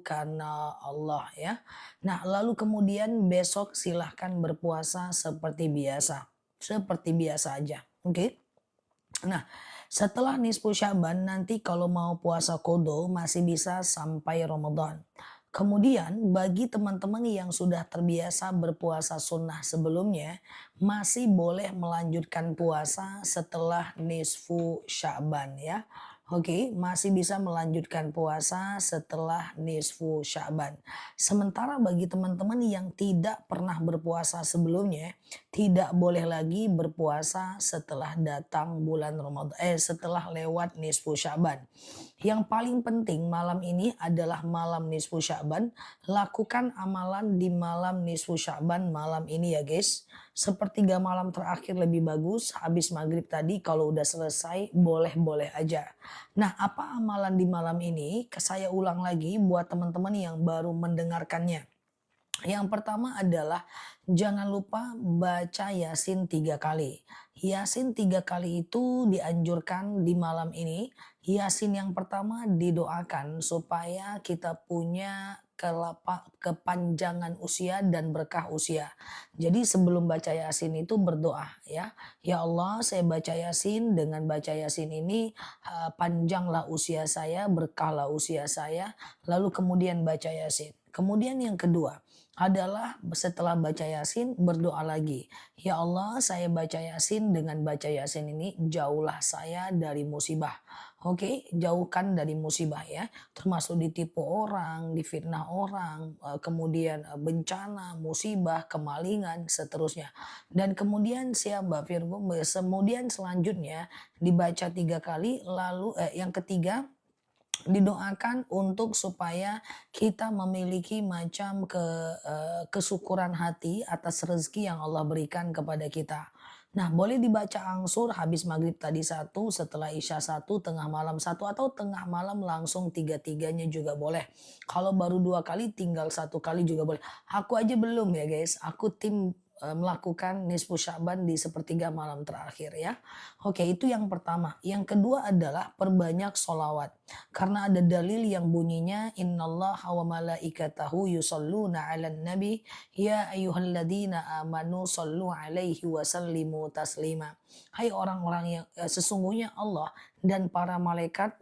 karena Allah ya. Nah, lalu kemudian besok silahkan berpuasa seperti biasa. Seperti biasa aja, oke? Nah, setelah nisfu Sya'ban nanti kalau mau puasa qada masih bisa sampai Ramadan. Kemudian bagi teman-teman yang sudah terbiasa berpuasa sunnah sebelumnya, masih boleh melanjutkan puasa setelah nisfu Sya'ban ya. Oke, masih bisa melanjutkan puasa setelah nisfu Sya'ban. Sementara bagi teman-teman yang tidak pernah berpuasa sebelumnya, tidak boleh lagi berpuasa setelah datang bulan Ramadan setelah lewat nisfu Sya'ban. Yang paling penting malam ini adalah malam nisfu Sya'ban. Lakukan amalan di malam nisfu Sya'ban malam ini ya guys. Sepertiga malam terakhir lebih bagus. Habis maghrib tadi kalau udah selesai boleh-boleh aja. Nah, apa amalan di malam ini? Saya ulang lagi buat teman-teman yang baru mendengarkannya. Yang pertama adalah jangan lupa baca Yasin 3 kali. Yasin 3 kali itu dianjurkan di malam ini. Yasin yang pertama didoakan supaya kita punya kepanjangan usia dan berkah usia. Jadi sebelum baca Yasin itu berdoa ya. Ya Allah, saya baca Yasin, dengan baca Yasin ini panjanglah usia saya, berkahlah usia saya. Lalu kemudian baca Yasin. Kemudian yang kedua adalah setelah baca Yasin berdoa lagi. Ya Allah, saya baca Yasin, dengan baca Yasin ini jauhlah saya dari musibah. Oke, jauhkan dari musibah ya, termasuk ditipu orang, difitnah orang, kemudian bencana, musibah, kemalingan, seterusnya. Dan kemudian siapa Virgo, kemudian selanjutnya dibaca 3 kali, lalu yang ketiga didoakan untuk supaya kita memiliki macam kesyukuran hati atas rezeki yang Allah berikan kepada kita. Nah, boleh dibaca angsur habis maghrib tadi satu, setelah isya satu, tengah malam satu, atau tengah malam langsung tiga-tiganya juga boleh. Kalau baru 2 kali tinggal 1 kali juga boleh. Aku aja belum ya guys, aku tim melakukan nisfu Sya'ban di sepertiga malam terakhir ya. Oke, itu yang pertama. Yang kedua adalah perbanyak solawat. Karena ada dalil yang bunyinya innallaha wa malaikatahu yusholluna 'alan nabi ya ayyuhalladzina amanu shollu 'alaihi wa sallimu taslima. Hai orang-orang yang sesungguhnya Allah dan para malaikat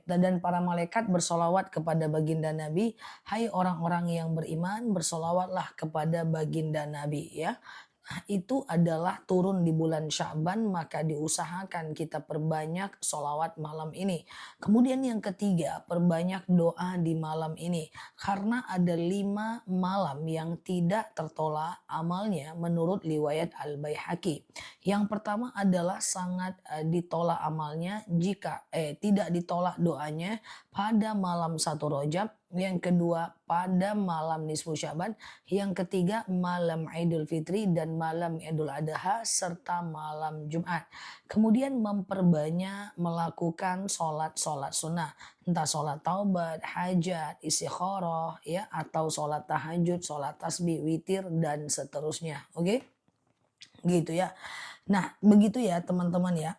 dan para malaikat bersolawat kepada baginda Nabi, hai orang-orang yang beriman bersolawatlah kepada baginda Nabi ya. Nah, itu adalah turun di bulan Sya'ban, maka diusahakan kita perbanyak solawat malam ini. Kemudian yang ketiga, perbanyak doa di malam ini. Karena ada 5 malam yang tidak tertolak amalnya menurut riwayat Al-Baihaqi. Yang pertama adalah sangat ditolak amalnya jika tidak ditolak doanya pada malam 1 Rajab. Yang kedua pada malam nisfu Sya'ban, yang ketiga malam Idul Fitri dan malam Idul Adha serta malam Jumat. Kemudian memperbanyak melakukan sholat-sholat sunnah, entah sholat taubat, hajat, istikharah ya, atau sholat tahajud, sholat tasbih, witir dan seterusnya. Oke? Gitu ya. Nah, begitu ya teman-teman ya.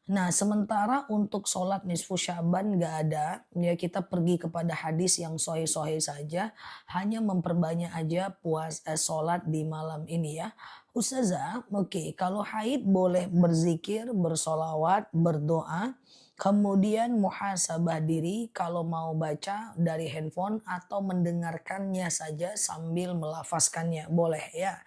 Nah, sementara untuk sholat nisfu Sya'ban nggak ada, ya kita pergi kepada hadis yang sahih-sahih saja, hanya memperbanyak aja sholat di malam ini ya. Ustazah, oke, kalau haid boleh berzikir, bersolawat, berdoa, kemudian muhasabah diri kalau mau baca dari handphone atau mendengarkannya saja sambil melafazkannya, boleh ya.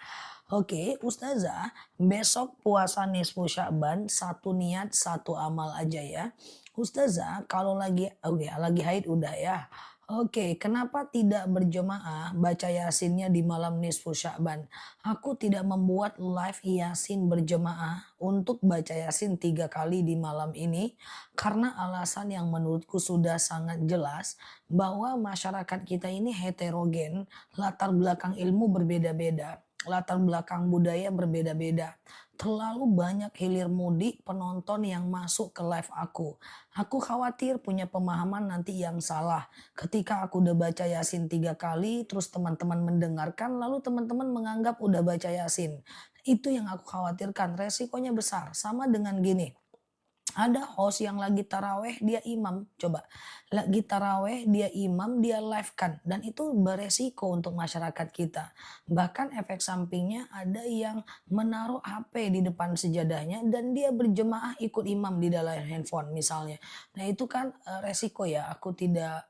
Oke, Ustazah, besok puasa nisfu Sya'ban, satu niat, satu amal aja ya. Ustazah, kalau lagi oke, lagi haid udah ya. Oke, kenapa tidak berjemaah baca Yasinnya di malam nisfu Sya'ban? Aku tidak membuat live Yasin berjemaah untuk baca Yasin 3 kali di malam ini karena alasan yang menurutku sudah sangat jelas bahwa masyarakat kita ini heterogen, latar belakang ilmu berbeda-beda, latar belakang budaya berbeda-beda. Terlalu banyak hilir mudik penonton yang masuk ke live aku. Aku khawatir punya pemahaman nanti yang salah. Ketika aku udah baca Yasin 3 kali, terus teman-teman mendengarkan, lalu teman-teman menganggap udah baca Yasin. Itu yang aku khawatirkan, resikonya besar. Sama dengan gini, Ada host yang lagi taraweh dia imam, coba. Lagi taraweh dia imam, dia live kan dan itu beresiko untuk masyarakat kita. Bahkan efek sampingnya ada yang menaruh HP di depan sejadahnya dan dia berjemaah ikut imam di dalam handphone misalnya. Nah itu kan, resiko ya, aku tidak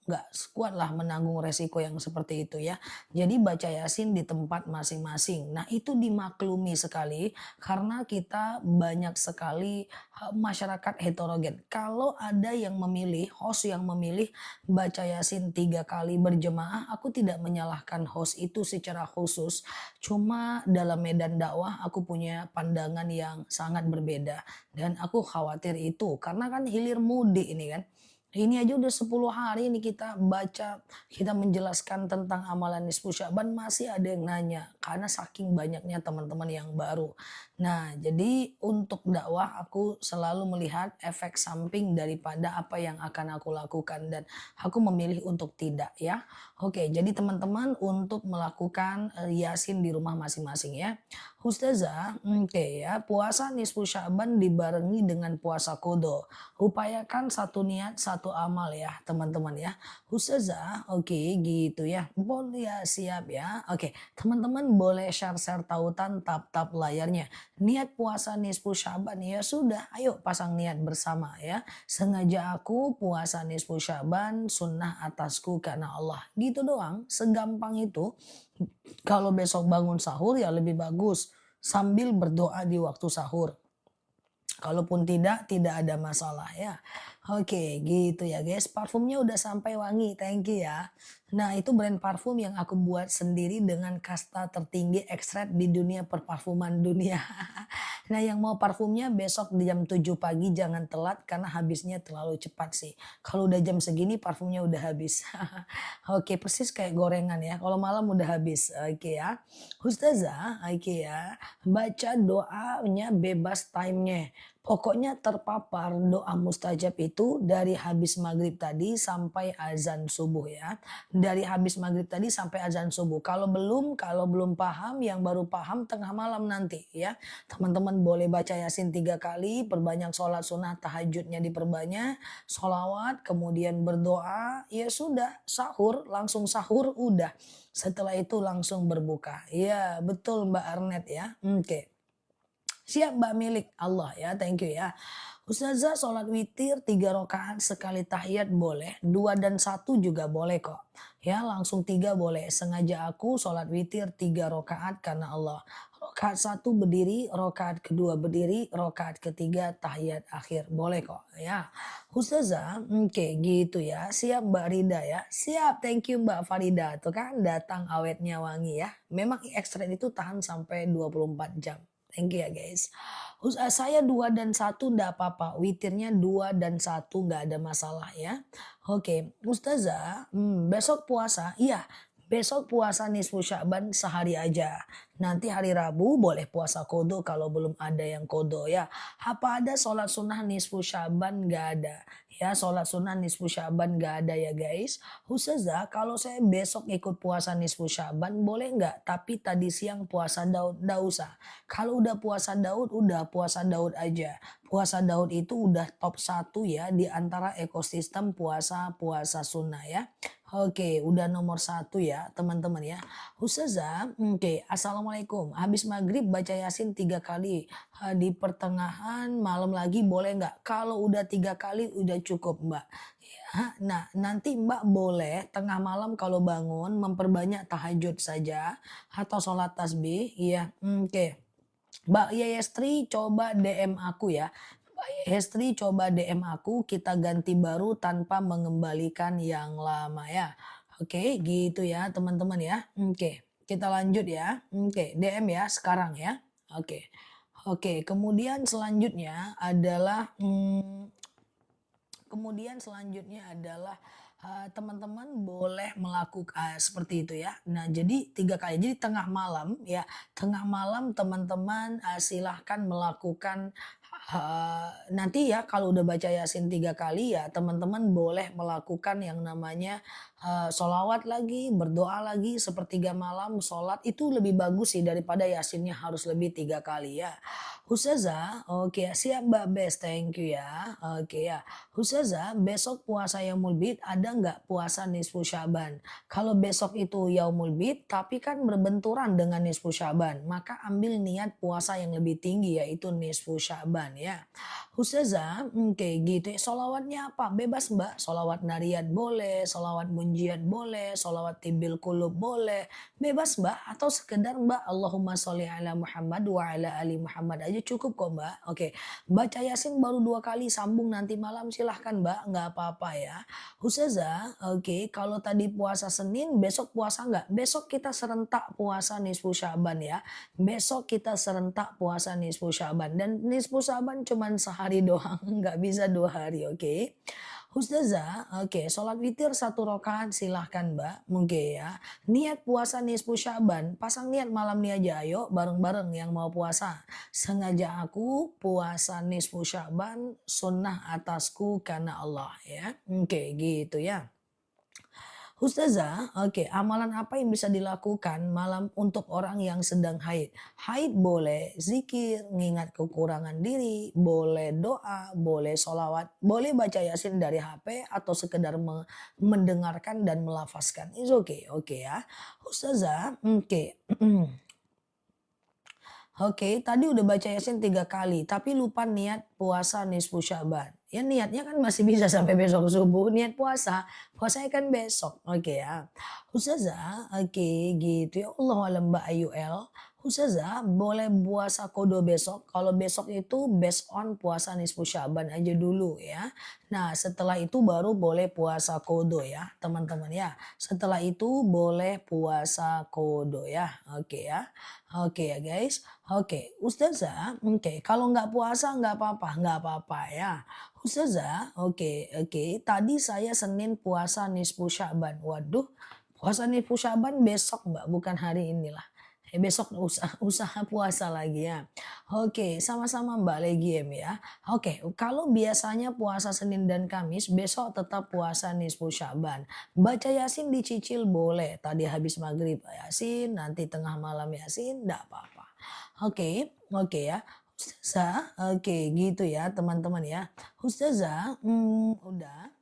nggak sekuat lah menanggung resiko yang seperti itu ya. Jadi baca Yasin di tempat masing-masing. Nah itu dimaklumi sekali karena kita banyak sekali masyarakat heterogen. Kalau ada yang memilih, host yang memilih baca Yasin 3 kali berjemaah, aku tidak menyalahkan host itu secara khusus. Cuma dalam medan dakwah aku punya pandangan yang sangat berbeda dan aku khawatir itu karena kan hilir mudik ini kan. Ini aja udah 10 hari ini kita baca, kita menjelaskan tentang amalan nisfu Sya'ban masih ada yang nanya karena saking banyaknya teman-teman yang baru. Nah, jadi untuk dakwah aku selalu melihat efek samping daripada apa yang akan aku lakukan dan aku memilih untuk tidak ya. Oke, jadi teman-teman untuk melakukan Yasin di rumah masing-masing ya. Ustazah, oke ya, puasa nisfu Sya'ban dibarengi dengan puasa qada. Upayakan satu niat, satu amal ya teman-teman ya. Ustazah, oke gitu ya. Boleh ya, siap ya. Oke, teman-teman boleh share-share tautan tap-tap layarnya. Niat puasa nisfu Sya'ban ya sudah, ayo pasang niat bersama ya. Sengaja aku puasa nisfu Sya'ban sunnah atasku karena Allah. Gitu doang, segampang itu. Kalau besok bangun sahur ya lebih bagus sambil berdoa di waktu sahur. Kalaupun tidak, tidak ada masalah ya. Oke, gitu ya guys. Parfumnya udah sampai wangi, thank you ya. Nah, itu brand parfum yang aku buat sendiri dengan kasta tertinggi ekstrak di dunia perparfuman dunia. Nah, yang mau parfumnya besok di jam 7 pagi jangan telat karena habisnya terlalu cepat sih. Kalau udah jam segini parfumnya udah habis. Oke, persis kayak gorengan ya. Kalau malam udah habis. Oke ya. Ustazah, oke ya. Baca doanya bebas timenya. Pokoknya terpapar doa mustajab itu dari habis maghrib tadi sampai azan subuh ya. Dari habis maghrib tadi sampai azan subuh. Kalau belum paham, yang baru paham tengah malam nanti ya. Teman-teman boleh baca Yasin 3 kali, perbanyak sholat sunnah tahajudnya diperbanyak, sholawat, kemudian berdoa, ya sudah sahur, langsung sahur udah. Setelah itu langsung berbuka. Iya betul Mbak Arnet ya. Oke. Siap Mbak milik Allah ya, thank you ya. Ustazah sholat witir 3 rakaat sekali tahiyat boleh, 2 dan 1 juga boleh kok. Ya langsung 3 boleh, sengaja aku sholat witir 3 rakaat karena Allah. Rakaat 1 berdiri, rakaat kedua berdiri, rakaat ketiga tahiyat akhir. Boleh kok ya. Ustazah, oke gitu ya. Siap Mbak Rida ya. Siap, thank you Mbak Farida. Tuh kan datang awetnya wangi ya. Memang ekstrak itu tahan sampai 24 jam. Thank you ya guys. Saya 2 dan 1 ndak apa-apa. Witirnya 2 dan 1 nggak ada masalah ya. Oke, Ustazah, besok puasa? Iya, besok puasa nisfu Sya'ban sehari aja. Nanti hari Rabu boleh puasa kodo kalau belum ada yang kodo ya. Apa ada sholat sunnah nisfu Sya'ban? Nggak ada. Ya, sholat sunnah nisfu Sya'ban nggak ada ya guys. Ustazah, kalau saya besok ikut puasa nisfu Sya'ban boleh nggak? Tapi tadi siang puasa Daud, nggak usah. Kalau udah puasa Daud aja. Puasa Daud itu udah top 1 ya di antara ekosistem puasa-puasa sunnah ya. Oke, udah nomor 1 ya teman-teman ya. Ustazah, oke, assalamualaikum. Habis maghrib baca Yasin 3 kali. Di pertengahan malam lagi boleh nggak? Kalau udah 3 kali udah cukup Mbak. Ya, nah nanti Mbak boleh tengah malam kalau bangun memperbanyak tahajud saja atau sholat tasbih. Iya, oke. Mbak Yestri coba DM aku ya. Mbak Yestri coba DM aku, kita ganti baru tanpa mengembalikan yang lama ya. Oke, gitu ya teman-teman ya. Oke, kita lanjut ya. Oke, DM ya sekarang ya. Oke. Oke, kemudian selanjutnya adalah teman-teman boleh melakukan seperti itu ya. Nah, jadi 3 kali. Jadi tengah malam ya, tengah malam teman-teman silahkan melakukan Nanti ya kalau udah baca Yasin 3 kali ya teman-teman boleh melakukan yang namanya, sholawat lagi, berdoa lagi, sepertiga malam, sholat itu lebih bagus sih daripada Yasinnya harus lebih 3 kali ya. Ustazah, oke siap Mbak Bes, thank you ya, oke ya. Ustazah, besok puasa Yaumul Bid ada nggak puasa nisfu Sya'ban? Kalau besok itu Yaumul Bid tapi kan berbenturan dengan nisfu Sya'ban, maka ambil niat puasa yang lebih tinggi yaitu nisfu Sya'ban ya. Ustazah, kayak gitu ya, sholawatnya apa? Bebas Mbak, sholawat nariyat boleh, sholawat munjiat boleh, sholawat tibil kulub boleh, bebas Mbak, atau sekedar Mbak Allahumma sholli ala Muhammad wa ala ali Muhammad aja cukup kok Mbak. Oke, baca Yasin baru 2 kali, sambung nanti malam silahkan Mbak, nggak apa-apa ya. Ustazah, oke, kalau tadi puasa Senin, besok puasa nggak? Besok kita serentak puasa nisfu Sya'ban ya. Besok kita serentak puasa nisfu Sya'ban dan nisfu Sya'ban cuman sehari doang, nggak bisa 2 hari, oke. Ustazah, oke, sholat witir 1 rakaat silahkan Mbak, mungkin ya. Niat puasa nisfu Sya'ban, pasang niat malam nih aja, ayo bareng-bareng yang mau puasa. Sengaja aku puasa nisfu Sya'ban, sunnah atasku karena Allah ya. Oke, gitu ya. Ustazah, oke, amalan apa yang bisa dilakukan malam untuk orang yang sedang haid? Haid boleh zikir, ngingat kekurangan diri, boleh doa, boleh sholawat, boleh baca yasin dari HP atau sekedar mendengarkan dan melafazkan. It's okay, oke ya. Ustazah, oke. Oke, tadi udah baca Yasin 3 kali, tapi lupa niat puasa nisfu Sya'ban. Ya niatnya kan masih bisa sampai besok subuh, niat puasa, puasanya kan besok, oke ya. Ustazah, oke gitu ya, Allahualam Mbak Ayuel. Ustazah, boleh puasa kodo besok, kalau besok itu based on puasa nisfu Sya'ban aja dulu ya. Nah setelah itu baru boleh puasa kodo ya teman-teman ya. Setelah itu boleh puasa kodo ya, oke ya. Oke ya guys. Oke, Ustazah, oke, kalau nggak puasa nggak apa-apa ya. Ustazah, oke, oke, tadi saya Senin puasa nisfu Sya'ban. Waduh, puasa nisfu Sya'ban besok Mbak, bukan hari inilah. Besok usaha puasa lagi ya. Oke, sama-sama Mbak Legiem ya. Oke, kalau biasanya puasa Senin dan Kamis, besok tetap puasa nisfu Sya'ban. Baca Yasin dicicil boleh. Tadi habis maghrib Yasin, nanti tengah malam Yasin, enggak apa-apa. Oke, oke ya. Ustazah, oke gitu ya teman-teman ya. Ustazah, udah.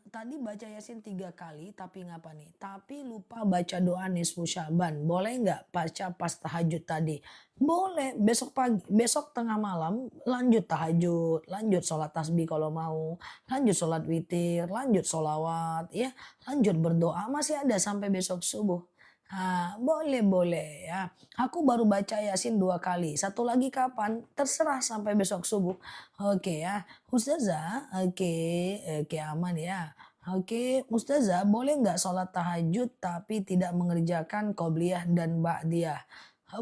Tadi baca Yasin 3 kali tapi ngapa nih? Tapi lupa baca doa nisfu Sya'ban. Boleh nggak baca pas tahajud tadi? Boleh, besok pagi, besok tengah malam lanjut tahajud, lanjut sholat tasbih kalau mau, lanjut sholat witir, lanjut sholawat, ya, lanjut berdoa, masih ada sampai besok subuh. Boleh boleh ya. Aku baru baca Yasin 2 kali, satu lagi kapan? Terserah sampai besok subuh. Oke ya. Ustazah, oke, oke aman ya. Oke, Ustazah boleh nggak sholat tahajud tapi tidak mengerjakan qobliyah dan ba'diyah?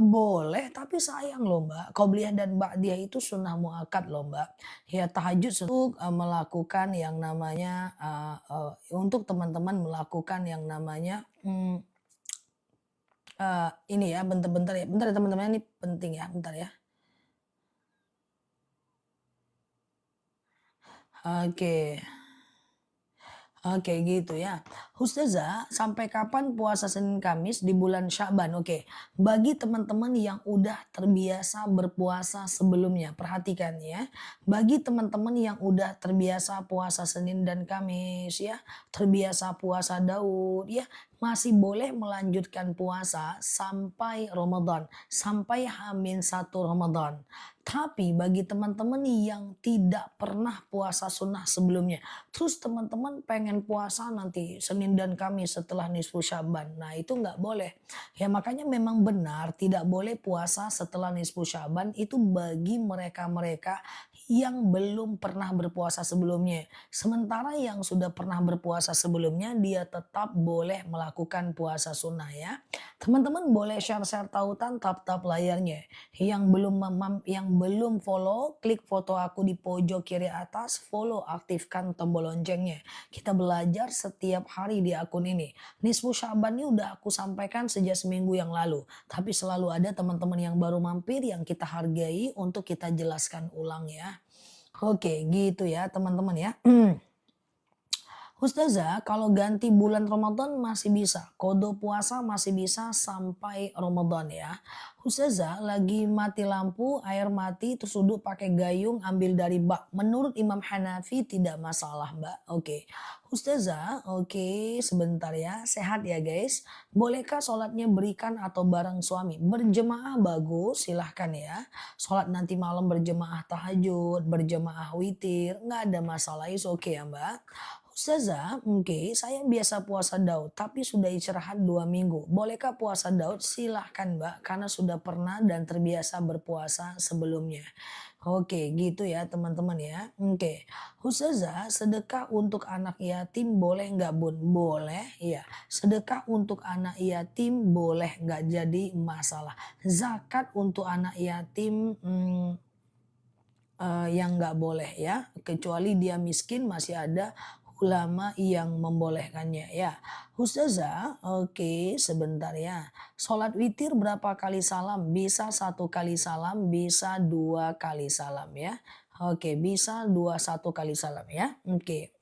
Boleh, tapi sayang loh Mbak, qobliyah dan ba'diyah itu sunnah muakkad loh Mbak. Ya tahajud untuk melakukan yang namanya, untuk teman-teman melakukan yang namanya, ini ya bentar-bentar ya, bentar ya teman-teman ini penting ya, bentar ya. Oke. Oke gitu ya. Ustazah, sampai kapan puasa Senin Kamis di bulan Sya'ban? Oke, bagi teman-teman yang udah terbiasa berpuasa sebelumnya, perhatikan ya. Bagi teman-teman yang udah terbiasa puasa Senin dan Kamis ya, terbiasa puasa Daud ya, masih boleh melanjutkan puasa sampai Ramadan, sampai H-1 Ramadan. Tapi bagi teman-teman yang tidak pernah puasa sunnah sebelumnya, terus teman-teman pengen puasa nanti Senin dan Kamis setelah nisfu Sya'ban. Nah itu nggak boleh. Ya makanya memang benar tidak boleh puasa setelah nisfu Sya'ban itu bagi mereka-mereka yang belum pernah berpuasa sebelumnya. Sementara yang sudah pernah berpuasa sebelumnya dia tetap boleh melakukan puasa sunnah ya. Teman-teman boleh share-share tautan tap-tap layarnya. Yang belum follow, klik foto aku di pojok kiri atas, follow, aktifkan tombol loncengnya. Kita belajar setiap hari di akun ini. Nisfu Syaban ini udah aku sampaikan sejak seminggu yang lalu. Tapi selalu ada teman-teman yang baru mampir yang kita hargai untuk kita jelaskan ulang ya. Oke, gitu ya teman-teman ya. Ustazah, kalau ganti bulan Ramadan masih bisa, kode puasa masih bisa sampai Ramadan ya. Ustazah, lagi mati lampu, air mati, terus duduk pakai gayung, ambil dari bak. Menurut Imam Hanafi tidak masalah, Mbak. Oke. Ustazah, oke, sebentar ya. Sehat ya guys. Bolehkah sholatnya berikan atau bareng suami? Berjemaah bagus, silahkan ya. Sholat nanti malam berjemaah tahajud, berjemaah witir, nggak ada masalah, is oke ya Mbak. Ustazah, oke, saya biasa puasa Daud, tapi sudah istirahat 2 minggu. Bolehkah puasa Daud? Silahkan Mbak, karena sudah pernah dan terbiasa berpuasa sebelumnya. Oke, gitu ya teman-teman ya. Oke, Ustazah, sedekah untuk anak yatim boleh nggak Bun? Boleh, iya. Sedekah untuk anak yatim boleh nggak jadi masalah. Zakat untuk anak yatim yang nggak boleh ya, kecuali dia miskin masih ada ulama yang membolehkannya ya. Ustazah, oke sebentar ya. Sholat witir berapa kali salam? Bisa 1 kali salam, bisa 2 kali salam ya. Oke, bisa 1 kali salam ya. Oke.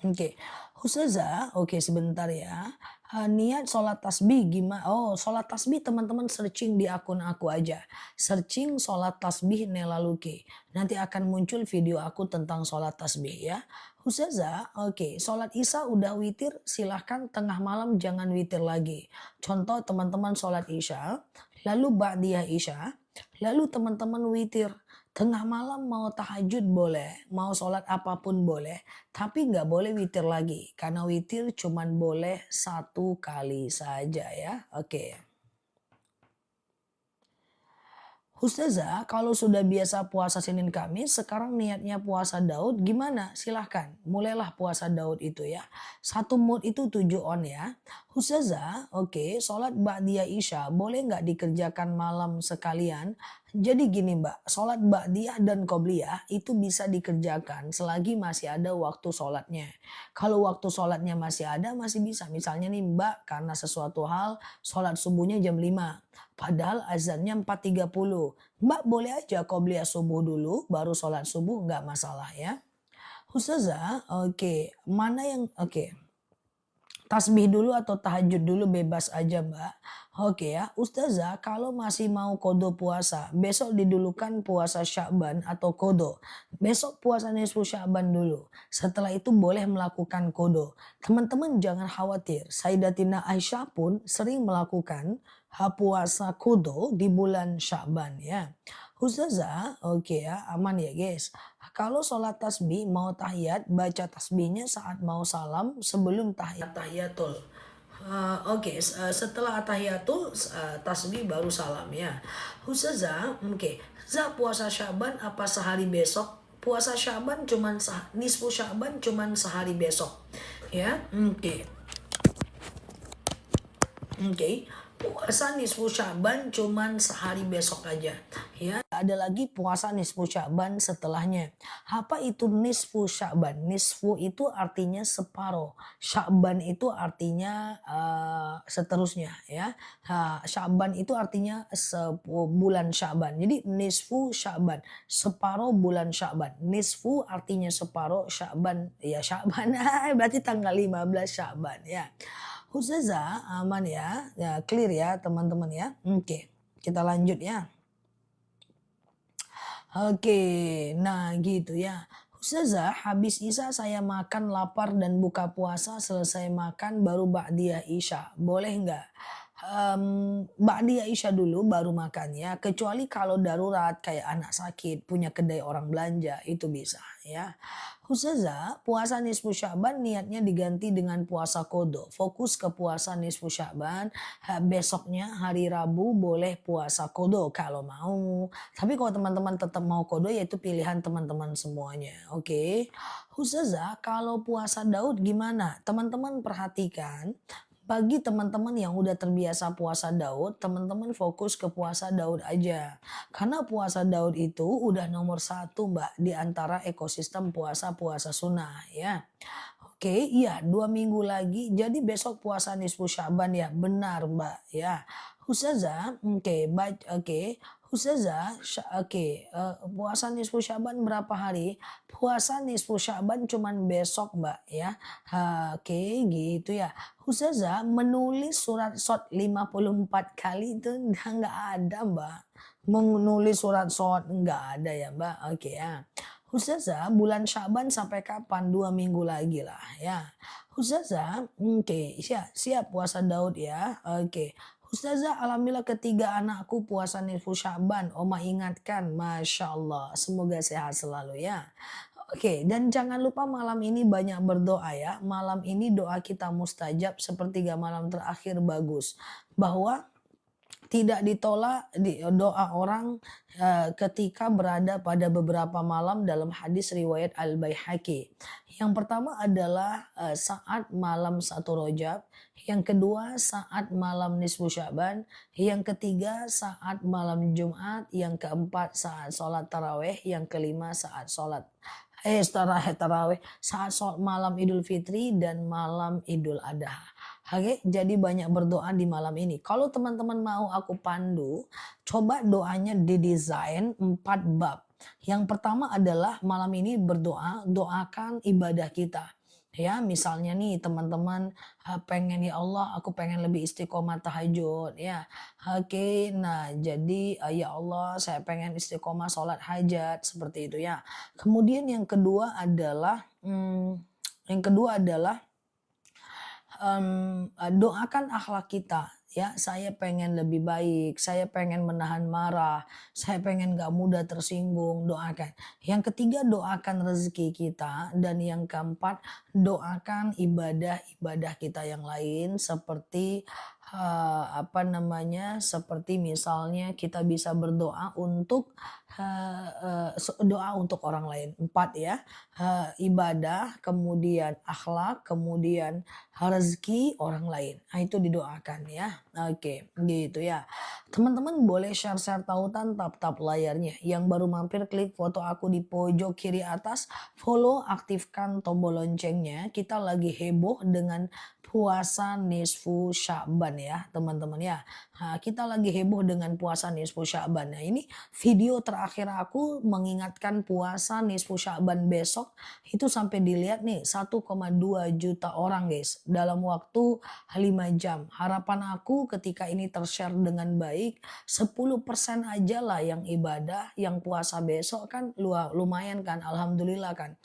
Oke, Ustazah, oke sebentar ya. Niat sholat tasbih gimana? Oh, sholat tasbih teman-teman searching di akun aku aja. Searching sholat tasbih Nela Luki. Nanti akan muncul video aku tentang sholat tasbih ya. Ustazah, oke, sholat isya udah witir, silahkan tengah malam jangan witir lagi. Contoh teman-teman sholat isya, lalu ba'diyah isya, lalu teman-teman witir. Tengah malam mau tahajud boleh, mau sholat apapun boleh. Tapi nggak boleh witir lagi, karena witir cuman boleh 1 kali saja ya. Oke. Ustazah, kalau sudah biasa puasa Senin Kamis, sekarang niatnya puasa Daud, gimana? Silahkan, mulailah puasa Daud itu ya. Satu mood itu 7 on ya. Ustazah, oke, sholat Ba'diyah Isya, boleh nggak dikerjakan malam sekalian? Jadi gini Mbak, sholat Ba'diyah dan Qobliyah itu bisa dikerjakan selagi masih ada waktu sholatnya. Kalau waktu sholatnya masih ada, masih bisa. Misalnya nih Mbak, karena sesuatu hal, sholat subuhnya jam 5. Padahal azannya 4.30. Mbak boleh aja qobliyah subuh dulu, baru sholat subuh nggak masalah ya. Ustazah, oke, mana yang oke. Tasbih dulu atau tahajud dulu bebas aja Mbak. Oke ya, Ustazah kalau masih mau kodo puasa, besok didulukan puasa Sya'ban atau kodo. Besok puasa nisfu Sya'ban dulu. Setelah itu boleh melakukan kodo. Teman-teman jangan khawatir, Sayyidatina Aisyah pun sering melakukan puasa kodo di bulan Sya'ban ya. Ustazah, oke ya, aman ya guys. Kalau sholat tasbih mau tahiyat, baca tasbihnya saat mau salam sebelum tahiyatul. Oke, setelah tahiyatul tasbih baru salam ya. Ustazah, oke. Za puasa Syaban apa sehari besok? Puasa Syaban cuman nisfu Syaban cuman sehari besok. Ya, oke. Oke. Puasa nisfu Syaban cuman sehari besok aja. Ya, ada lagi puasa nisfu Syaban setelahnya. Apa itu nisfu Syaban? Nisfu itu artinya separuh. Syaban itu artinya seterusnya ya. Syaban itu artinya bulan Syaban. Jadi nisfu Syaban, separuh bulan Syaban. Nisfu artinya separuh, Syaban ya Syaban berarti tanggal 15 Syaban ya. Ustazah aman ya, ya clear ya teman-teman ya. Oke, kita lanjut ya. Oke, nah gitu ya. Ustazah, habis Isya saya makan lapar dan buka puasa, selesai makan baru ba'diyah Isya. Boleh nggak? ba'di Isya dulu baru makannya, kecuali kalau darurat kayak anak sakit, punya kedai orang belanja, itu bisa ya. Ustazah, puasa nisfu Sya'ban niatnya diganti dengan puasa qadha. Fokus ke puasa nisfu Sya'ban, besoknya hari Rabu boleh puasa qadha kalau mau. Tapi kalau teman-teman tetap mau qadha ya itu pilihan teman-teman semuanya, oke. Ustazah, kalau puasa Daud gimana? Teman-teman perhatikan, bagi teman-teman yang udah terbiasa puasa Daud, teman-teman fokus ke puasa Daud aja. Karena puasa Daud itu udah nomor satu Mbak di antara ekosistem puasa-puasa sunnah ya. Oke, iya 2 minggu lagi. Jadi besok puasa nisfu Sya'ban ya, benar Mbak ya. Ustazah, oke. Ustazah, puasa nisfu Sya'ban berapa hari? Puasa nisfu Sya'ban cuman besok Mbak ya. Oke, gitu ya. Ustazah, menulis surat Shot 54 kali itu nggak ada Mbak. Menulis surat Shot nggak ada ya Mbak. Oke ya. Ustazah, bulan Syaban sampai kapan? 2 minggu lagi lah ya. Ustazah, oke, siap puasa Daud ya. Oke. Ustazah, alhamdulillah ketiga anakku puasa nisfu Syaban. Oma ingatkan, Masya Allah. Semoga sehat selalu ya. Oke, dan jangan lupa malam ini banyak berdoa ya. Malam ini doa kita mustajab sepertiga malam terakhir bagus. Bahwa tidak ditolak doa orang ketika berada pada beberapa malam dalam hadis riwayat Al-Baihaqi. Yang pertama adalah saat malam 1 Rajab, yang kedua saat malam nisfu Sya'ban, yang ketiga saat malam Jumat, yang keempat saat sholat taraweh, yang kelima saat taraweh saat sholat malam Idul Fitri dan malam Idul Adha. Oke, jadi banyak berdoa di malam ini. Kalau teman-teman mau aku pandu, coba doanya didesain 4 bab. Yang pertama adalah malam ini berdoa, doakan ibadah kita. Ya, misalnya nih teman-teman pengen ya Allah, aku pengen lebih istiqomah tahajud ya. Oke, nah jadi ya Allah saya pengen istiqomah sholat hajat seperti itu ya. Kemudian yang kedua adalah doakan akhlak kita ya, saya pengen lebih baik, saya pengen menahan marah, saya pengen gak mudah tersinggung, doakan. Yang ketiga doakan rezeki kita, dan yang keempat doakan ibadah-ibadah kita yang lain seperti seperti misalnya kita bisa berdoa untuk doa untuk orang lain. 4 ya, ibadah, kemudian akhlak, kemudian rezeki orang lain. Nah, itu didoakan ya. Oke, gitu ya. Teman-teman boleh share-share tautan, tap-tap layarnya. Yang baru mampir klik foto aku di pojok kiri atas, follow, aktifkan tombol loncengnya. Kita lagi heboh dengan puasa nisfu Sya'ban ya teman-teman ya. Nah, kita lagi heboh dengan puasa nisfu Sya'ban. Nah, ini video terakhir aku mengingatkan puasa nisfu Sya'ban besok itu sampai dilihat nih 1,2 juta orang guys dalam waktu 5 jam. Harapan aku ketika ini tershare dengan baik 10% aja lah yang ibadah, yang puasa besok kan lumayan kan, alhamdulillah kan.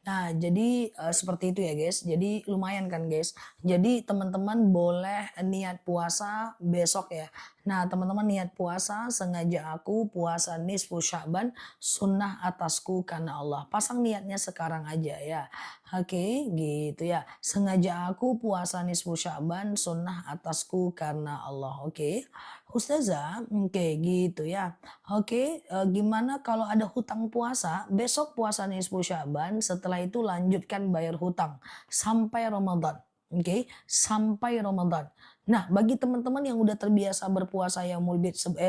Nah, jadi seperti itu ya guys. Jadi lumayan kan guys. Jadi teman-teman boleh niat puasa besok ya. Nah, teman-teman niat puasa, sengaja aku puasa nisfu Sya'ban, sunnah atasku karena Allah. Pasang niatnya sekarang aja ya. Oke, gitu ya. Sengaja aku puasa nisfu Sya'ban, sunnah atasku karena Allah. Oke. Ustazah, oke gitu ya. Oke, gimana kalau ada hutang puasa, besok puasa nisfu Sya'ban, setelah itu lanjutkan bayar hutang sampai Ramadan. Oke, sampai Ramadan. Nah, bagi teman-teman yang udah terbiasa berpuasa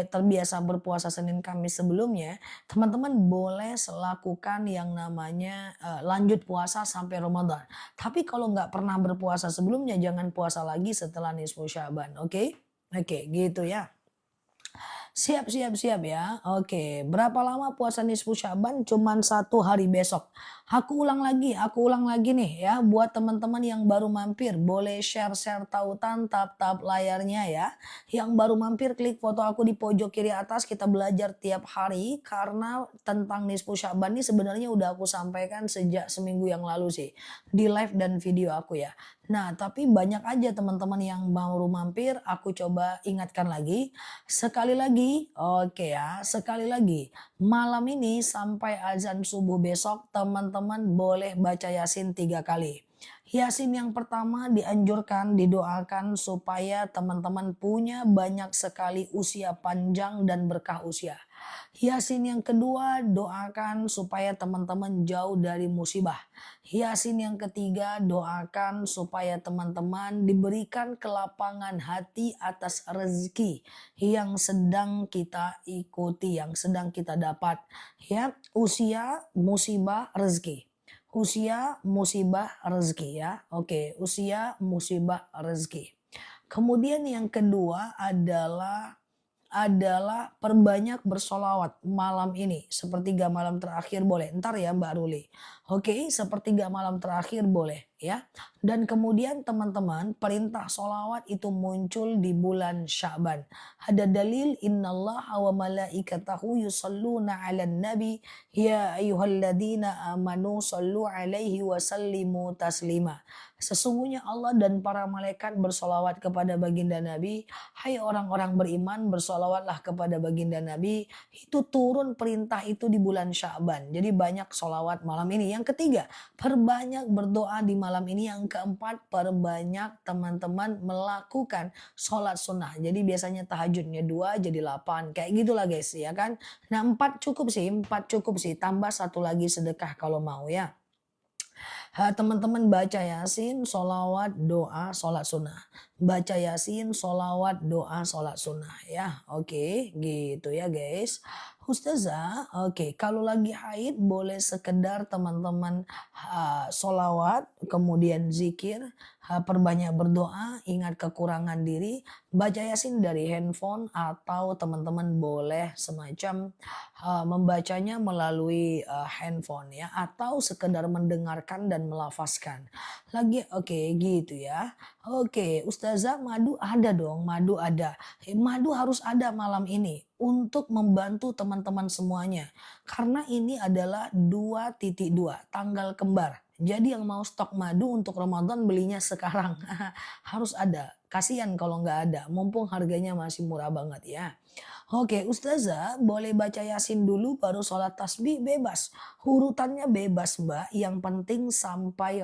terbiasa berpuasa Senin Kamis sebelumnya, teman-teman boleh lakukan yang namanya lanjut puasa sampai Ramadan. Tapi kalau nggak pernah berpuasa sebelumnya, jangan puasa lagi setelah nisfu Sya'ban. Oke? Oke, gitu ya. Siap siap ya. Oke, berapa lama puasa nisfu Sya'ban? Cuman 1 hari besok. Aku ulang lagi nih ya buat teman-teman yang baru mampir, boleh share-share tautan, tap-tap layarnya ya. Yang baru mampir klik foto aku di pojok kiri atas, kita belajar tiap hari karena tentang nisfu Sya'ban ini sebenarnya udah aku sampaikan sejak seminggu yang lalu sih di live dan video aku ya. Nah, tapi banyak aja teman-teman yang baru mampir, aku coba ingatkan lagi. Sekali lagi, oke ya, sekali lagi. Malam ini sampai azan subuh besok, teman-teman boleh baca Yasin 3 kali. Yasin yang pertama dianjurkan, didoakan supaya teman-teman punya banyak sekali usia panjang dan berkah usia. Yasin yang kedua, doakan supaya teman-teman jauh dari musibah. Yasin yang ketiga, doakan supaya teman-teman diberikan kelapangan hati atas rezeki yang sedang kita ikuti, yang sedang kita dapat. Ya, usia, musibah, rezeki. Usia, musibah, rezeki ya. Oke, usia, musibah, rezeki. Kemudian yang kedua adalah perbanyak bersolawat malam ini. Sepertiga malam terakhir boleh. Ntar ya Mbak Ruli. Oke, sepertiga malam terakhir boleh ya. Dan kemudian teman-teman perintah solawat itu muncul di bulan Sya'ban. Ada dalil innallaha wa malaikatahu yusalluna 'alan nabi ya ayyuhalladzina amanu sallu 'alaihi wa sallimu taslima. Sesungguhnya Allah dan para malaikat bersolawat kepada baginda Nabi. Hai orang-orang beriman, bersolawatlah kepada baginda Nabi. Itu turun perintah itu di bulan Sya'ban. Jadi banyak solawat malam ini. Yang ketiga, perbanyak berdoa di malam ini. Yang keempat, perbanyak teman-teman melakukan sholat sunnah. Jadi biasanya tahajudnya 2 jadi 8. Kayak gitulah guys ya kan. Nah 4 cukup sih, 4 cukup sih. Tambah satu lagi sedekah kalau mau ya. Teman-teman baca Yasin, solawat, doa, sholat sunnah. Baca Yasin, solawat, doa, sholat sunnah ya. Oke, gitu ya guys. Ustazah, oke, kalau lagi haid boleh sekedar teman-teman solawat, kemudian zikir, perbanyak berdoa, ingat kekurangan diri, baca Yasin dari handphone atau teman-teman boleh semacam membacanya melalui handphone ya atau sekedar mendengarkan dan melafazkan. Lagi oke gitu ya. Oke, Ustazah madu ada dong, madu ada. Madu harus ada malam ini untuk membantu teman-teman semuanya. Karena ini adalah 2.2 tanggal kembar. Jadi yang mau stok madu untuk Ramadan belinya sekarang. Harus ada. Kasihan kalau nggak ada, mumpung harganya masih murah banget ya. Oke, Ustazah boleh baca Yasin dulu baru sholat tasbih bebas. Urutannya bebas Mbak, yang penting sampai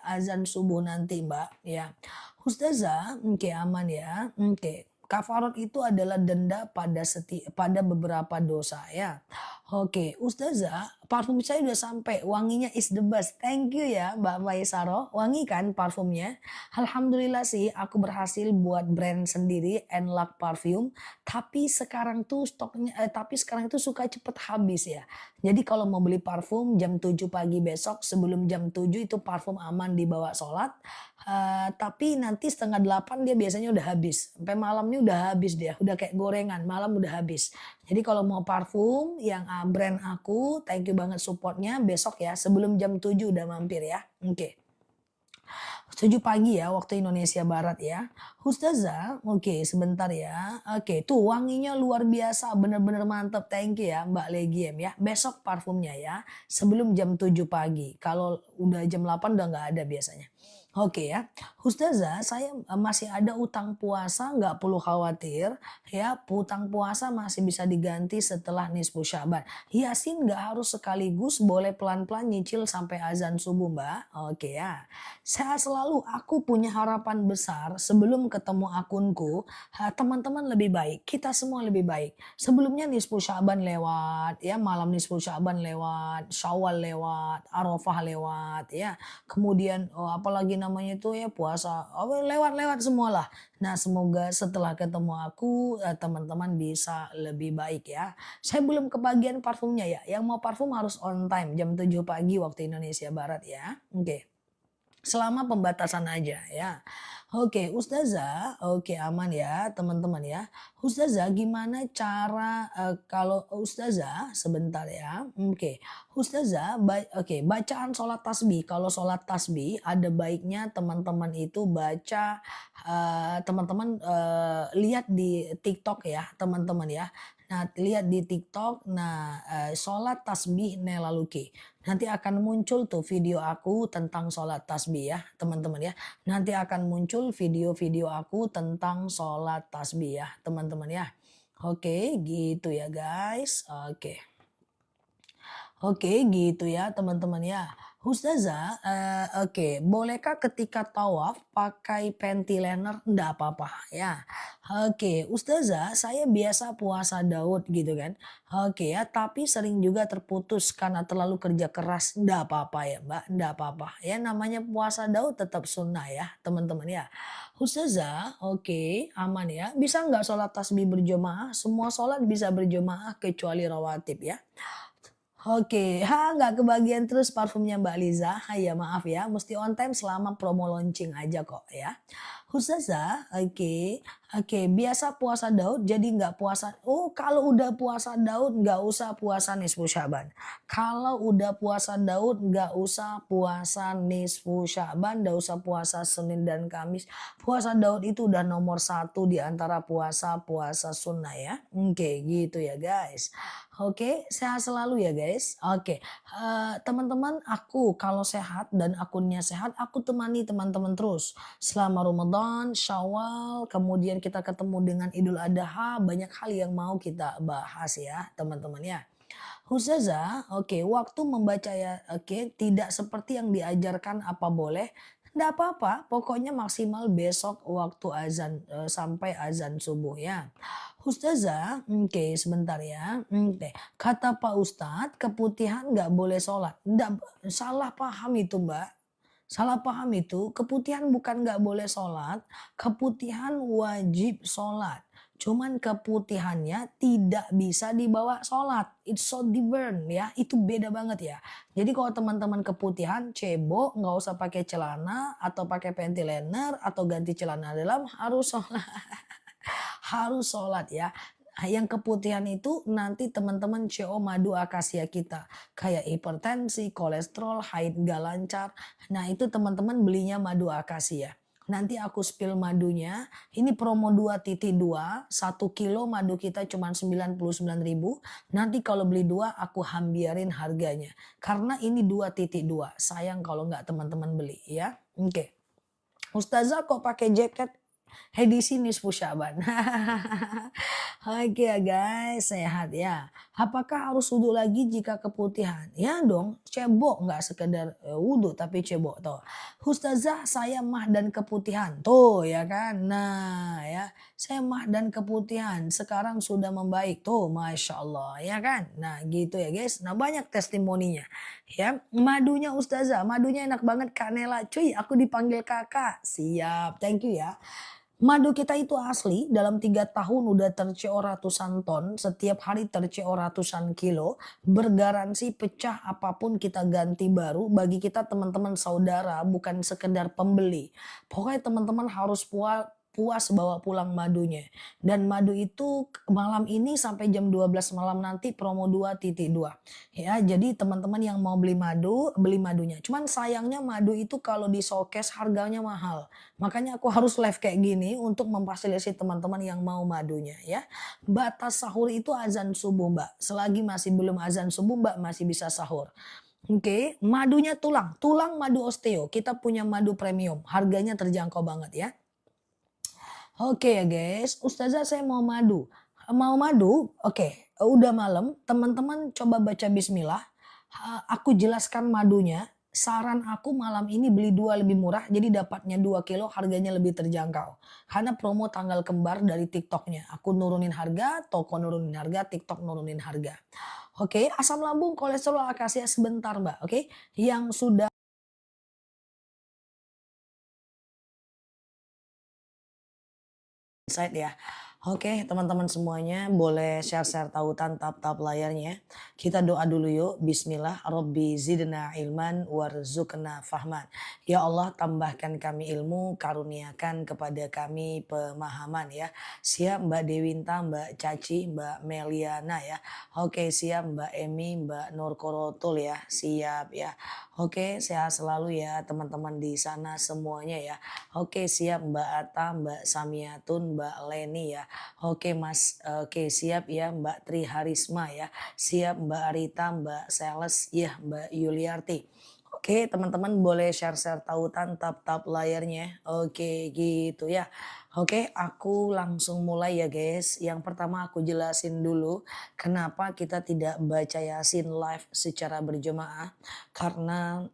azan subuh nanti Mbak ya. Ustazah, oke aman ya. Oke. Kafarat itu adalah denda pada beberapa dosa ya. Oke, Ustazah, parfum saya udah sampai. Wanginya is the best. Thank you ya, Mbak Maisaro. Wangi kan parfumnya? Alhamdulillah sih aku berhasil buat brand sendiri Enlak Parfum. Tapi sekarang itu suka cepet habis ya. Jadi kalau mau beli parfum jam 7 pagi besok sebelum jam 7 itu parfum aman dibawa sholat. Tapi nanti setengah 8 dia biasanya udah habis. Sampai malamnya udah habis dia. Udah kayak gorengan, malam udah habis. Jadi kalau mau parfum yang brand aku, thank you banget supportnya besok ya sebelum jam 7 udah mampir ya. Oke. 7 pagi ya waktu Indonesia Barat ya. Ustazah, oke sebentar ya. Oke, tuh wanginya luar biasa, bener-bener mantep. Thank you ya Mbak Legiem ya. Besok parfumnya ya, sebelum jam 7 pagi. Kalau udah jam 8 udah nggak ada biasanya. Oke ya, Ustazah saya masih ada utang puasa nggak perlu khawatir ya, utang puasa masih bisa diganti setelah nisfu Sya'ban. Yasin nggak harus sekaligus, boleh pelan-pelan nyicil sampai azan subuh Mbak. Oke ya. Sehat selalu, aku punya harapan besar sebelum ketemu akunku, teman-teman lebih baik, kita semua lebih baik. Sebelumnya nisfu Sya'ban lewat, ya malam nisfu Sya'ban lewat, Syawal lewat, Arafah lewat, ya. Kemudian apalagi namanya itu ya puasa, lewat-lewat semualah. Nah semoga setelah ketemu aku teman-teman bisa lebih baik ya. Saya belum kebagian parfumnya ya, yang mau parfum harus on time jam 7 pagi waktu Indonesia Barat ya. Oke. Selama pembatasan aja ya. Oke, Ustazah, oke aman ya teman-teman ya. Ustazah gimana cara kalau Ustazah sebentar ya. Oke. Ustazah oke, bacaan sholat tasbih. Kalau sholat tasbih ada baiknya teman-teman itu baca teman-teman lihat di TikTok ya, teman-teman ya. Nah, lihat di TikTok, nah, sholat tasbih Nela Luki. Nanti akan muncul tuh video aku tentang sholat tasbih ya, teman-teman ya. Nanti akan muncul video-video aku tentang sholat tasbih ya, teman-teman ya. Oke, gitu ya guys. Oke. Oke gitu ya teman-teman ya. Ustazah, oke, bolehkah ketika tawaf pakai panty liner? Enggak apa-apa ya. Oke, Ustazah, saya biasa puasa Daud gitu kan. Oke ya, tapi sering juga terputus karena terlalu kerja keras. Enggak apa-apa ya Mbak, enggak apa-apa. Ya namanya puasa Daud tetap sunnah ya teman-teman ya. Ustazah, oke, aman ya. Bisa nggak sholat tasbih berjamaah? Semua sholat bisa berjamaah kecuali rawatib ya. Oke, nggak kebagian terus parfumnya Mbak Liza. Ya maaf ya, mesti on time selama promo launching aja kok ya. Ustazah, oke, oke, biasa puasa Daud jadi nggak puasa. Oh, kalau udah puasa Daud nggak usah puasa nisfu Sya'ban. Kalau udah puasa Daud nggak usah puasa nisfu Sya'ban, nggak usah puasa Senin dan Kamis. Puasa Daud itu udah nomor satu di antara puasa-puasa sunnah ya. Oke, gitu ya guys. Oke, sehat selalu ya guys. Oke, teman-teman, aku kalau sehat dan akunnya sehat, aku temani teman-teman terus. Selama Ramadan, Syawal, kemudian kita ketemu dengan Idul Adha, banyak hal yang mau kita bahas ya teman-teman ya. Ustazah, oke, waktu membaca ya, oke, tidak seperti yang diajarkan apa boleh? Tidak apa-apa, pokoknya maksimal besok waktu azan sampai azan subuh ya. Ustazah, oke, sebentar ya. Oke, kata Pak Ustadz, keputihan nggak boleh sholat. Nggak, salah paham itu Mbak. Salah paham itu, keputihan bukan nggak boleh sholat, keputihan wajib sholat. Cuman keputihannya tidak bisa dibawa sholat. It's so different ya, itu beda banget ya. Jadi kalau teman-teman keputihan, cebok, nggak usah pakai celana atau pakai panty liner atau ganti celana dalam harus sholat. Harus sholat ya. Yang keputihan itu nanti teman-teman CO madu akasia kita. Kayak hipertensi, kolesterol, haid gak lancar. Nah itu teman-teman belinya madu akasia. Nanti aku spill madunya. Ini promo 2.2, 1 kilo madu kita cuma 99.000. Nanti kalau beli 2 aku hambiarin harganya. Karena ini 2.2. Sayang kalau nggak teman-teman beli ya. Oke. Ustazah kok pakai jaket edisi nisfu Sya'ban. Oke ya guys, sehat ya. Apakah harus wudhu lagi jika keputihan? Ya dong, cebok nggak sekedar wudhu tapi cebok tuh. Ustazah saya mah dan keputihan. Tuh ya kan. Nah ya, saya mah dan keputihan sekarang sudah membaik. Tuh Masya Allah ya kan. Nah gitu ya guys. Nah banyak testimoninya. Ya, madunya Ustazah, madunya enak banget Kak Nela. Cuy, aku dipanggil kakak. Siap, thank you ya. Madu kita itu asli, dalam 3 tahun udah terco ratusan ton, setiap hari terco ratusan kilo, bergaransi pecah apapun kita ganti baru, bagi kita teman-teman saudara bukan sekedar pembeli. Pokoknya teman-teman harus puas bawa pulang madunya. Dan madu itu malam ini sampai jam 12 malam nanti promo 2.2. Ya, jadi teman-teman yang mau beli madu, beli madunya. Cuman sayangnya madu itu kalau di showcase harganya mahal. Makanya aku harus live kayak gini untuk memfasilitasi teman-teman yang mau madunya ya. Batas sahur itu azan subuh Mbak. Selagi masih belum azan subuh Mbak masih bisa sahur. Oke, madunya tulang, tulang madu osteo. Kita punya madu premium, harganya terjangkau banget ya. Oke ya guys, Ustazah saya mau madu. Mau madu? Oke, udah malam, teman-teman coba baca bismillah. Aku jelaskan madunya. Saran aku malam ini beli 2 lebih murah, jadi dapatnya 2 kilo harganya lebih terjangkau. Karena promo tanggal kembar dari TikToknya. Aku nurunin harga, toko nurunin harga, TikTok nurunin harga. Oke, asam lambung, kolesterol, akasia sebentar mbak. Oke, yang sudah insight ya. Oke, teman-teman semuanya boleh share-share tautan tap-tap layarnya. Kita doa dulu yuk. Bismillah. Robbi zidna ilman warzuqna fahman. Ya Allah tambahkan kami ilmu, karuniakan kepada kami pemahaman ya. Siap Mbak Dewinta, Mbak Caci, Mbak Meliana ya. Oke siap Mbak Emi, Mbak Nur Korotul ya. Siap ya. Oke sehat selalu ya teman-teman di sana semuanya ya. Oke siap Mbak Ata, Mbak Samiatun, Mbak Leni ya. Oke Mas, oke siap ya Mbak Tri Harisma ya, siap Mbak Arita, Mbak Seles, ya Mbak Yuliarti. Oke teman-teman boleh share-share tautan tap-tap layarnya, oke gitu ya. Oke aku langsung mulai ya guys, yang pertama aku jelasin dulu kenapa kita tidak baca Yasin live secara berjemaah, karena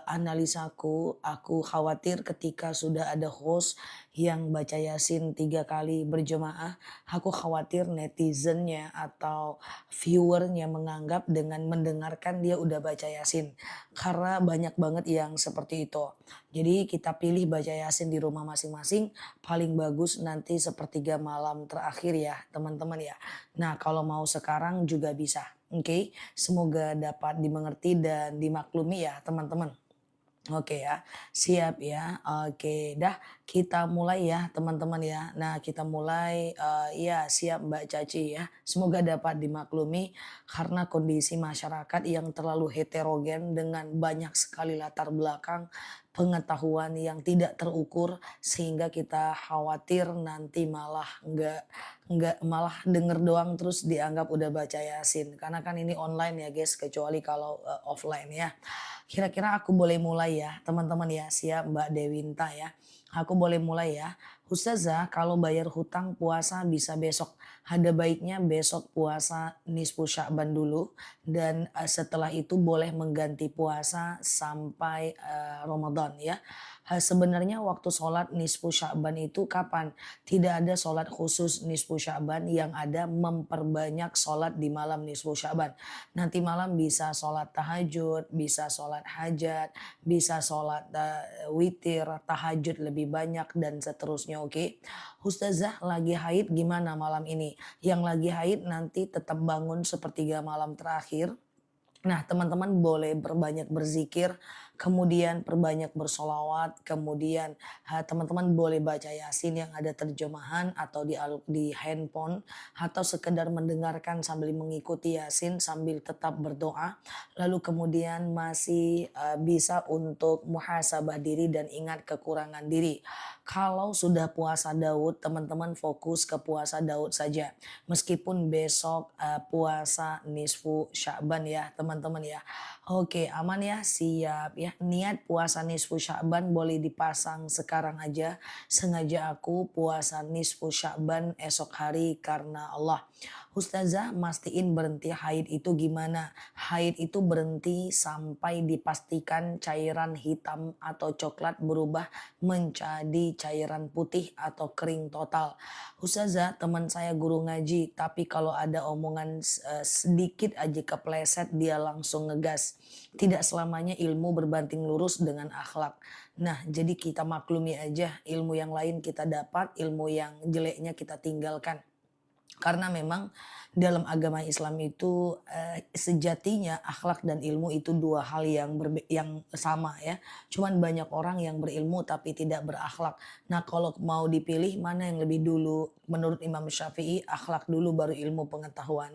analisaku, aku khawatir ketika sudah ada host yang baca Yasin 3 kali berjemaah, aku khawatir netizennya atau viewernya menganggap dengan mendengarkan dia udah baca Yasin. Karena banyak banget yang seperti itu. Jadi kita pilih baca Yasin di rumah masing-masing, paling bagus nanti sepertiga malam terakhir ya teman-teman ya. Nah kalau mau sekarang juga bisa. Oke, semoga dapat dimengerti dan dimaklumi ya teman-teman. Oke ya, siap ya. Oke, dah kita mulai ya teman-teman ya. Nah kita mulai, ya siap Mbak Caci ya. Semoga dapat dimaklumi karena kondisi masyarakat yang terlalu heterogen dengan banyak sekali latar belakang, pengetahuan yang tidak terukur sehingga kita khawatir nanti malah nggak malah denger doang terus dianggap udah baca Yasin. Karena kan ini online ya guys, kecuali kalau, offline ya. Kira-kira aku boleh mulai ya teman-teman ya, siap Mbak Dewinta ya. Aku boleh mulai ya. Ustazah kalau bayar hutang puasa bisa besok. Ada baiknya besok puasa nisfu Sya'ban dulu dan setelah itu boleh mengganti puasa sampai Ramadan ya. Sebenarnya waktu sholat nisfu Sya'ban itu kapan? Tidak ada sholat khusus nisfu Sya'ban, yang ada memperbanyak sholat di malam nisfu Sya'ban. Nanti malam bisa sholat tahajud, bisa sholat hajat, bisa sholat witir, tahajud lebih banyak dan seterusnya oke. Ustazah lagi haid gimana malam ini? Yang lagi haid nanti tetap bangun sepertiga malam terakhir. Nah, teman-teman boleh berbanyak berzikir, kemudian perbanyak bersolawat, kemudian teman-teman boleh baca Yasin yang ada terjemahan atau di handphone, atau sekedar mendengarkan sambil mengikuti Yasin sambil tetap berdoa. Lalu kemudian masih bisa untuk muhasabah diri dan ingat kekurangan diri. Kalau sudah puasa Daud, teman-teman fokus ke puasa Daud saja. Meskipun besok puasa nisfu Sya'ban ya teman-teman ya. Oke aman ya, siap ya. Niat puasa nisfu Sya'ban boleh dipasang sekarang aja. Sengaja aku puasa nisfu Sya'ban esok hari karena Allah. Ustazah mastiin berhenti haid itu gimana? Haid itu berhenti sampai dipastikan cairan hitam atau coklat berubah menjadi cairan putih atau kering total. Ustazah teman saya guru ngaji, tapi kalau ada omongan sedikit aja kepleset dia langsung ngegas. Tidak selamanya ilmu berbanting lurus dengan akhlak. Nah jadi kita maklumi aja, ilmu yang lain kita dapat, ilmu yang jeleknya kita tinggalkan. Karena memang dalam agama Islam itu sejatinya akhlak dan ilmu itu dua hal yang sama ya. Cuman banyak orang yang berilmu tapi tidak berakhlak. Nah kalau mau dipilih mana yang lebih dulu? Menurut Imam Syafi'i akhlak dulu baru ilmu pengetahuan.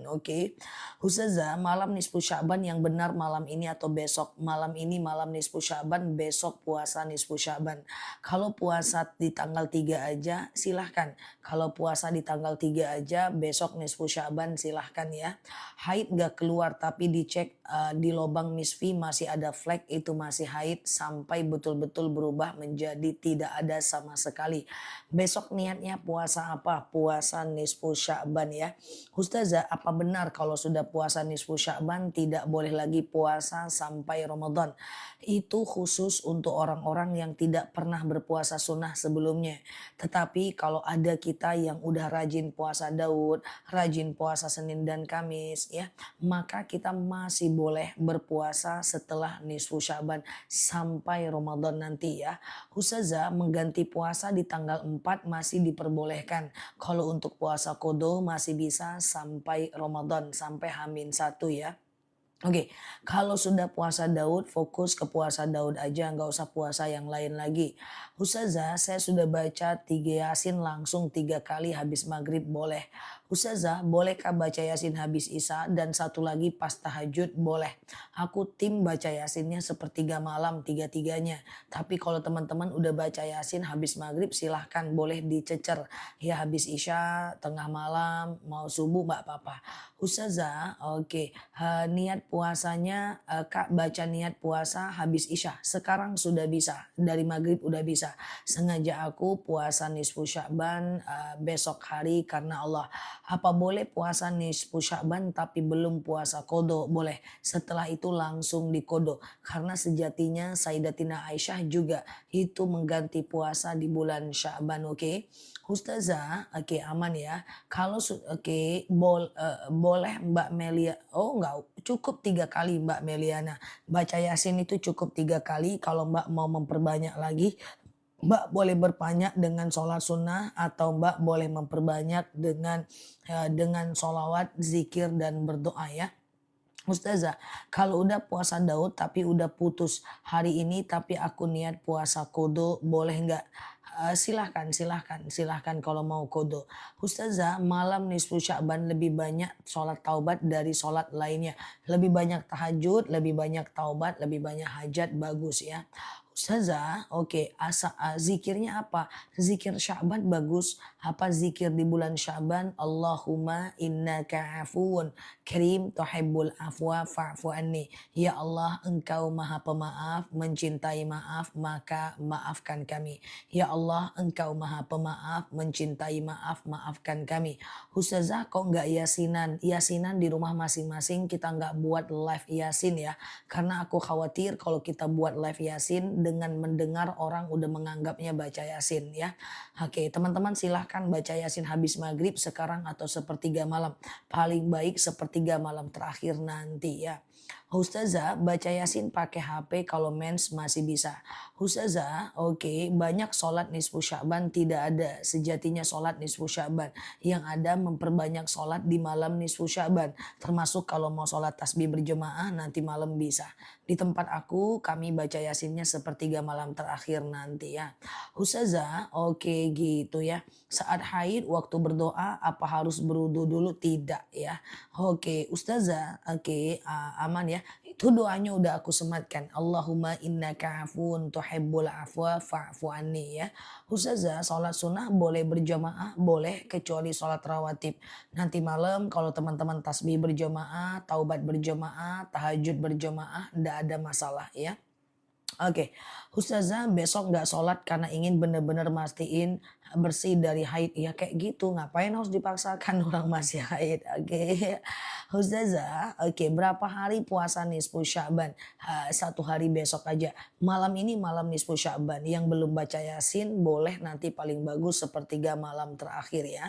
Oke. Ustazah malam nisfu Sya'ban yang benar malam ini atau besok? Malam ini malam nisfu Sya'ban, besok puasa nisfu Sya'ban. Kalau puasa di tanggal 3 aja silahkan. Kalau puasa di tanggal 3 aja besok nisfu Sya'ban silahkan ya. Haid gak keluar tapi dicek di lubang nisfi masih ada flek, itu masih haid sampai betul-betul berubah menjadi tidak ada sama sekali. Besok niatnya puasa apa? Puasa nisfu Sya'ban ya. Ustazah apa benar kalau sudah puasa nisfu Sya'ban tidak boleh lagi puasa sampai Ramadan? Itu khusus untuk orang-orang yang tidak pernah berpuasa sunnah sebelumnya. Tetapi kalau ada kita yang udah rajin puasa Daud, rajin puasa Senin dan Kamis ya, maka kita masih boleh berpuasa setelah nisfu Sya'ban sampai Ramadan nanti ya. Ustazah mengganti puasa di tanggal 4 masih diperbolehkan. Kalau untuk puasa qodho masih bisa sampai Ramadan, sampai H-1 ya. Oke, kalau sudah puasa Daud, fokus ke puasa Daud aja, nggak usah puasa yang lain lagi. Ustazah, saya sudah baca 3 Yasin langsung 3 kali habis maghrib boleh. Ustazah, bolehkah baca Yasin habis Isya dan satu lagi pas tahajud? Boleh. Aku tim baca Yasinnya sepertiga malam tiga-tiganya. Tapi kalau teman-teman udah baca Yasin habis maghrib silahkan boleh dicecer. Ya habis Isya, tengah malam, mau subuh nggak apa-apa. Ustazah, oke. Niat puasanya, Kak baca niat puasa habis Isya. Sekarang sudah bisa, dari maghrib udah bisa. Sengaja aku puasa nisfu Sya'ban besok hari karena Allah. Apa boleh puasa nisfu Sya'ban tapi belum puasa kodo? Boleh. Setelah itu langsung dikodo. Karena sejatinya Sayyidatina Aisyah juga itu mengganti puasa di bulan Sya'ban, oke? Ustazah, oke aman ya. Kalau oke, boleh Mbak Melia, oh enggak, cukup 3 kali Mbak Meliana. Baca Yasin itu cukup 3 kali. Kalau Mbak mau memperbanyak lagi, Mbak boleh berbanyak dengan sholat sunnah atau Mbak boleh memperbanyak dengan sholawat, zikir dan berdoa ya. Ustazah, kalau udah puasa Daud tapi udah putus hari ini tapi aku niat puasa kodo boleh nggak? Silahkan kalau mau kodo. Ustazah, malam nisfu Sya'ban lebih banyak sholat taubat dari sholat lainnya. Lebih banyak tahajud, lebih banyak taubat, lebih banyak hajat, bagus ya. Ustazah, oke, zikirnya apa? Zikir Sya'ban bagus. Apa zikir di bulan Sya'ban? Allahumma innaka afuun karim tuhibbul afwa fa'fu anni. Ya Allah, Engkau Maha Pemaaf, mencintai maaf, maka maafkan kami. Ya Allah, Engkau Maha Pemaaf, mencintai maaf, maafkan kami. Ustazah, kok nggak yasinan? Yasinan di rumah masing-masing, kita nggak buat live yasin ya. Karena aku khawatir kalau kita buat live yasin dengan mendengar orang udah menganggapnya baca yasin ya. Oke, teman-teman silahkan baca yasin habis maghrib sekarang atau sepertiga malam. Paling baik sepertiga malam terakhir nanti ya. Ustazah, baca yasin pakai HP kalau mens masih bisa. Ustazah, oke, banyak sholat nisfu Sya'ban tidak ada. Sejatinya sholat nisfu Sya'ban. Yang ada memperbanyak sholat di malam nisfu Sya'ban. Termasuk kalau mau sholat tasbih berjemaah nanti malam bisa. Di tempat aku kami baca yasinnya sepertiga malam terakhir nanti ya. Ustazah, oke gitu ya. Saat haid waktu berdoa apa harus berwudu dulu? Tidak ya. Oke, Ustazah, oke, aman ya. Itu doanya udah aku sematkan. Allahumma innaka afuun tuhibbul afwa fa'fu anni ya. Ustazah, sholat sunnah boleh berjamaah, boleh kecuali sholat rawatib. Nanti malam kalau teman-teman tasbih berjamaah, taubat berjamaah, tahajud berjamaah, ndak ada masalah ya. Oke, Ustazah besok nggak sholat karena ingin bener-bener mastiin bersih dari haid. Ya kayak gitu, ngapain harus dipaksakan orang masih haid. Oke, Ustazah, oke, berapa hari puasa nisfu Sya'ban? 1 hari besok aja. Malam ini malam nisfu Sya'ban. Yang belum baca Yasin boleh nanti paling bagus sepertiga malam terakhir ya.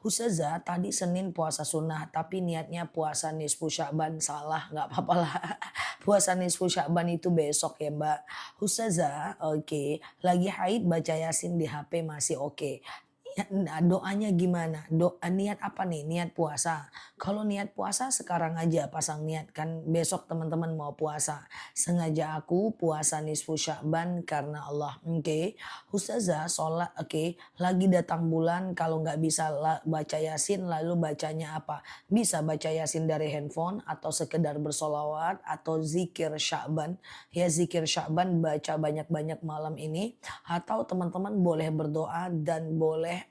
Ustazah, tadi Senin puasa sunnah tapi niatnya puasa nisfu Sya'ban. Salah, nggak apa-apa lah. Puasa nisfu Sya'ban itu besok ya Mbak. Ustazah, oke, lagi haid baca Yasin di HP masih oke. Ya, nah, doanya gimana? Niat apa nih? Niat puasa. Kalau niat puasa sekarang aja pasang niat kan besok teman-teman mau puasa. Sengaja aku puasa nisfu Sya'ban karena Allah. Oke. Ustazah sholat oke. Lagi datang bulan kalau nggak bisa baca Yasin lalu bacanya apa? Bisa baca Yasin dari handphone atau sekedar bersolawat atau zikir Sya'ban. Ya zikir Sya'ban baca banyak-banyak malam ini atau teman-teman boleh berdoa dan boleh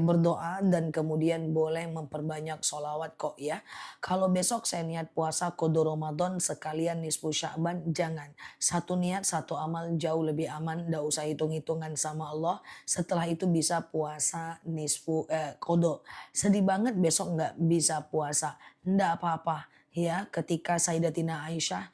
berdoa dan kemudian boleh memperbanyak sholawat kok ya. Kalau besok saya niat puasa qada Ramadan sekalian nisfu Sya'ban, jangan. Satu niat satu amal jauh lebih aman, ndak usah hitung-hitungan sama Allah. Setelah itu bisa puasa qada. Sedih banget besok nggak bisa puasa. Ndak apa-apa. Ya, ketika Sayyidatina Aisyah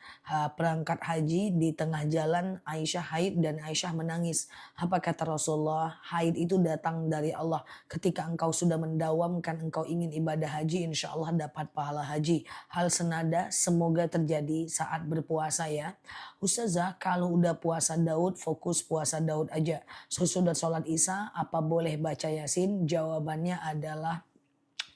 berangkat haji di tengah jalan Aisyah haid dan Aisyah menangis. Apa kata Rasulullah? Haid itu datang dari Allah. Ketika engkau sudah mendawamkan engkau ingin ibadah haji, insya Allah dapat pahala haji. Hal senada semoga terjadi saat berpuasa ya. Ustazah, kalau udah puasa Daud, fokus puasa Daud aja. Sesudah sholat Isya, apa boleh baca Yasin? Jawabannya adalah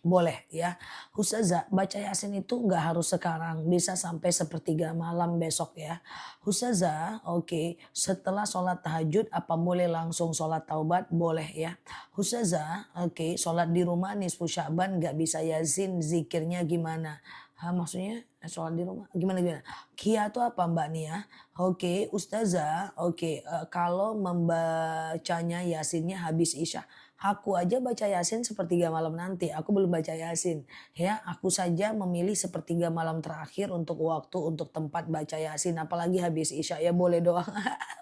Boleh ya. Ustazah, baca Yasin itu nggak harus sekarang, bisa sampai sepertiga malam besok ya. Ustazah, oke, setelah sholat tahajud apa boleh langsung sholat taubat? Boleh ya. Ustazah, oke, sholat di rumah nisfu Sya'ban nggak bisa Yasin, zikirnya gimana? Maksudnya sholat di rumah gimana gimana? Kia itu apa Mbak Nia? Oke, Ustazah, oke, kalau membacanya Yasinnya habis Isya. Aku aja baca Yasin sepertiga malam nanti, aku belum baca Yasin. Ya, aku saja memilih sepertiga malam terakhir untuk waktu, untuk tempat baca Yasin, apalagi habis Isya, ya boleh doang.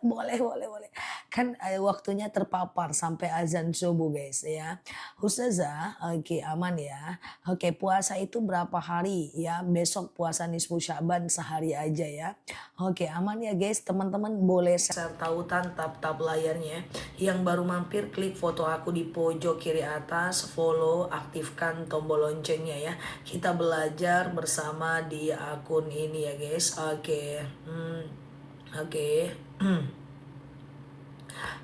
Boleh boleh boleh. Kan, waktunya terpapar sampai azan subuh guys ya. Ustazah, oke aman ya. Oke, puasa itu berapa hari ya? Besok puasa nisfu Sya'ban sehari aja ya. Oke, aman ya guys, teman-teman boleh share tautan tap-tap layarnya. Yang baru mampir klik foto aku di pojok kiri atas, follow, aktifkan tombol loncengnya ya. Kita belajar bersama di akun ini ya guys. Oke. Oke.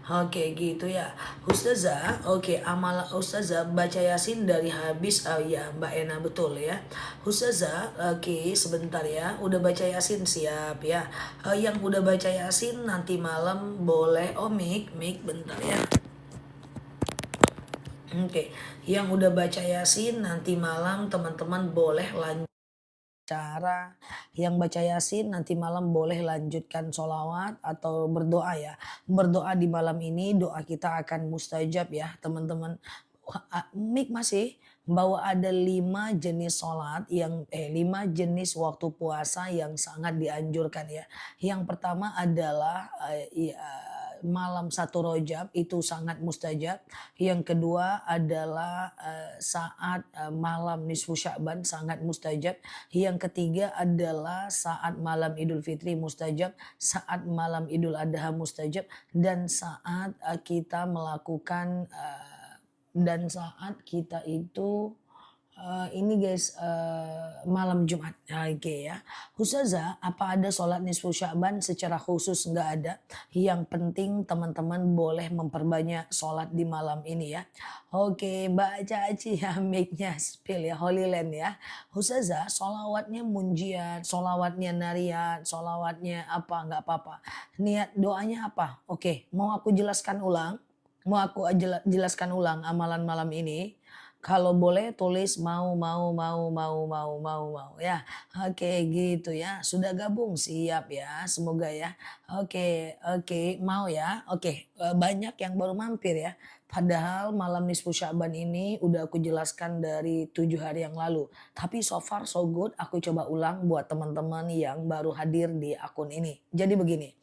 Oke gitu ya. Ustazah, oke amal Ustazah baca Yasin dari habis, oh ya Mbak Ena betul ya. Ustazah, oke sebentar ya. Udah baca Yasin siap ya. Yang udah baca Yasin nanti malam boleh, oh Mik bentar ya. Oke, yang udah baca Yasin nanti malam teman-teman boleh lanjut cara yang baca Yasin nanti malam boleh lanjutkan sholawat atau berdoa ya. Berdoa di malam ini doa kita akan mustajab ya teman-teman. Mik masih bahwa ada 5 jenis sholat yang 5 jenis waktu puasa yang sangat dianjurkan ya. Yang pertama adalah malam 1 Rajab itu sangat mustajab. Yang kedua adalah saat malam nisfu Sya'ban sangat mustajab. Yang ketiga adalah saat malam Idul Fitri mustajab, saat malam Idul Adha mustajab, dan saat kita melakukan dan saat kita itu ini guys malam Jumat. Oke ya. Ustazah, apa ada sholat nisfu Sya'ban secara khusus? Nggak ada. Yang penting teman-teman boleh memperbanyak sholat di malam ini ya. Oke, Mbak Caci ya mic-nya spill ya, Holy Land ya. Ustazah, sholawatnya munjiat, sholawatnya nariyat, sholawatnya apa, nggak apa-apa. Niat doanya apa? Oke, mau aku jelaskan ulang? Mau aku jelaskan ulang amalan malam ini? Kalau boleh tulis mau ya. Oke gitu ya. Sudah gabung siap ya. Semoga ya. Oke mau ya. Oke, banyak yang baru mampir ya. Padahal malam nisfu Sya'ban ini udah aku jelaskan dari 7 hari yang lalu. Tapi so far so good aku coba ulang buat teman-teman yang baru hadir di akun ini. Jadi begini,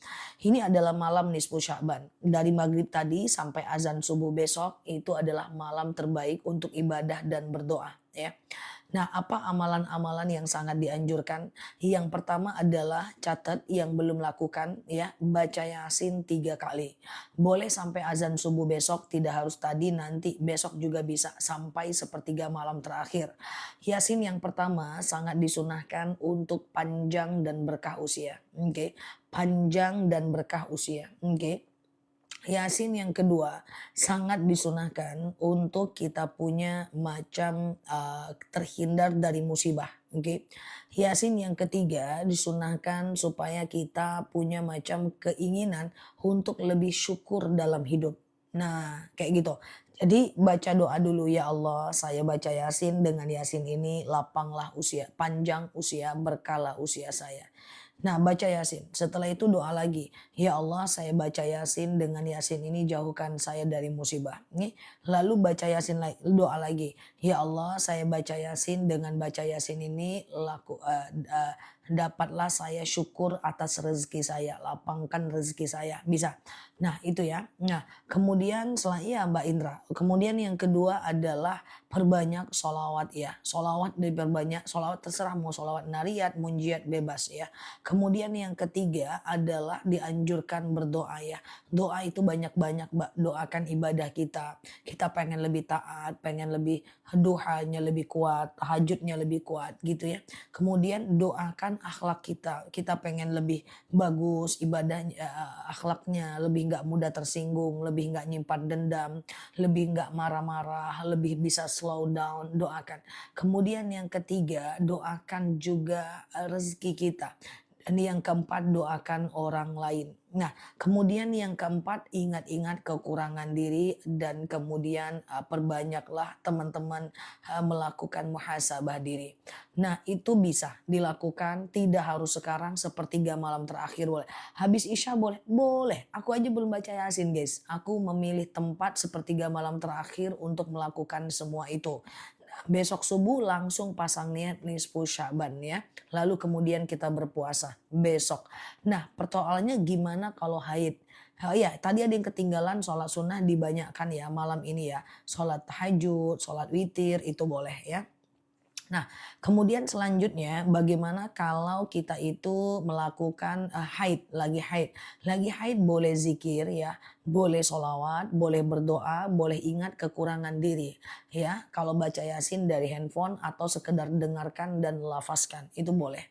ini adalah malam nisfu Sya'ban. Dari maghrib tadi sampai azan subuh besok itu adalah malam terbaik untuk ibadah dan berdoa ya. Nah, apa amalan-amalan yang sangat dianjurkan? Yang pertama adalah catat yang belum lakukan ya, baca Yasin 3 kali. Boleh sampai azan subuh besok, tidak harus tadi, nanti besok juga bisa sampai sepertiga malam terakhir. Yasin yang pertama sangat disunahkan untuk panjang dan berkah usia. Oke. Panjang dan berkah usia. Oke. Yasin yang kedua sangat disunahkan untuk kita punya macam terhindar dari musibah. Oke. Yasin yang ketiga disunahkan supaya kita punya macam keinginan untuk lebih syukur dalam hidup. Nah, kayak gitu. Jadi baca doa dulu, ya Allah, saya baca Yasin, dengan Yasin ini lapanglah usia, panjang usia, berkala usia saya. Nah, baca Yasin. Setelah itu doa lagi. Ya Allah, saya baca Yasin, dengan Yasin ini jauhkan saya dari musibah. Nih, lalu baca Yasin lagi, doa lagi. Ya Allah, saya baca Yasin, dengan baca Yasin ini dapatlah saya syukur atas rezeki saya, lapangkan rezeki saya. Bisa. Nah, itu ya. Nah, kemudian setelah iya Mbak Indra. Kemudian yang kedua adalah perbanyak sholawat ya. Sholawat diperbanyak, sholawat terserah mau sholawat nariyat, munjiat, bebas ya. Kemudian yang ketiga adalah dianjurkan berdoa ya. Doa itu banyak-banyak doakan ibadah kita. Kita pengen lebih taat, pengen lebih duhanya lebih kuat, tahajudnya lebih kuat gitu ya. Kemudian doakan meningkatkan akhlak kita. Kita pengen lebih bagus ibadahnya, akhlaknya, lebih nggak mudah tersinggung, lebih nggak nyimpan dendam, lebih nggak marah-marah, lebih bisa slow down, doakan. Kemudian yang ketiga, doakan juga rezeki kita. Dan yang keempat, doakan orang lain. Nah, kemudian yang keempat, ingat-ingat kekurangan diri dan kemudian perbanyaklah teman-teman melakukan muhasabah diri. Nah, itu bisa dilakukan, tidak harus sekarang sepertiga malam terakhir boleh. Habis Isya boleh? Boleh. Aku aja belum baca Yasin, guys. Aku memilih tempat sepertiga malam terakhir untuk melakukan semua itu. Besok subuh langsung pasang niat nisfu Sya'ban ya. Lalu kemudian kita berpuasa besok. Nah, persoalannya gimana kalau haid? Oh ya, tadi ada yang ketinggalan sholat sunnah dibanyakan ya malam ini ya. Sholat tahajud, sholat witir itu boleh ya. Nah, kemudian selanjutnya bagaimana kalau kita itu melakukan haid, lagi haid. Lagi haid boleh zikir ya, boleh sholawat, boleh berdoa, boleh ingat kekurangan diri. Ya, kalau baca Yasin dari handphone atau sekedar dengarkan dan lafazkan, itu boleh.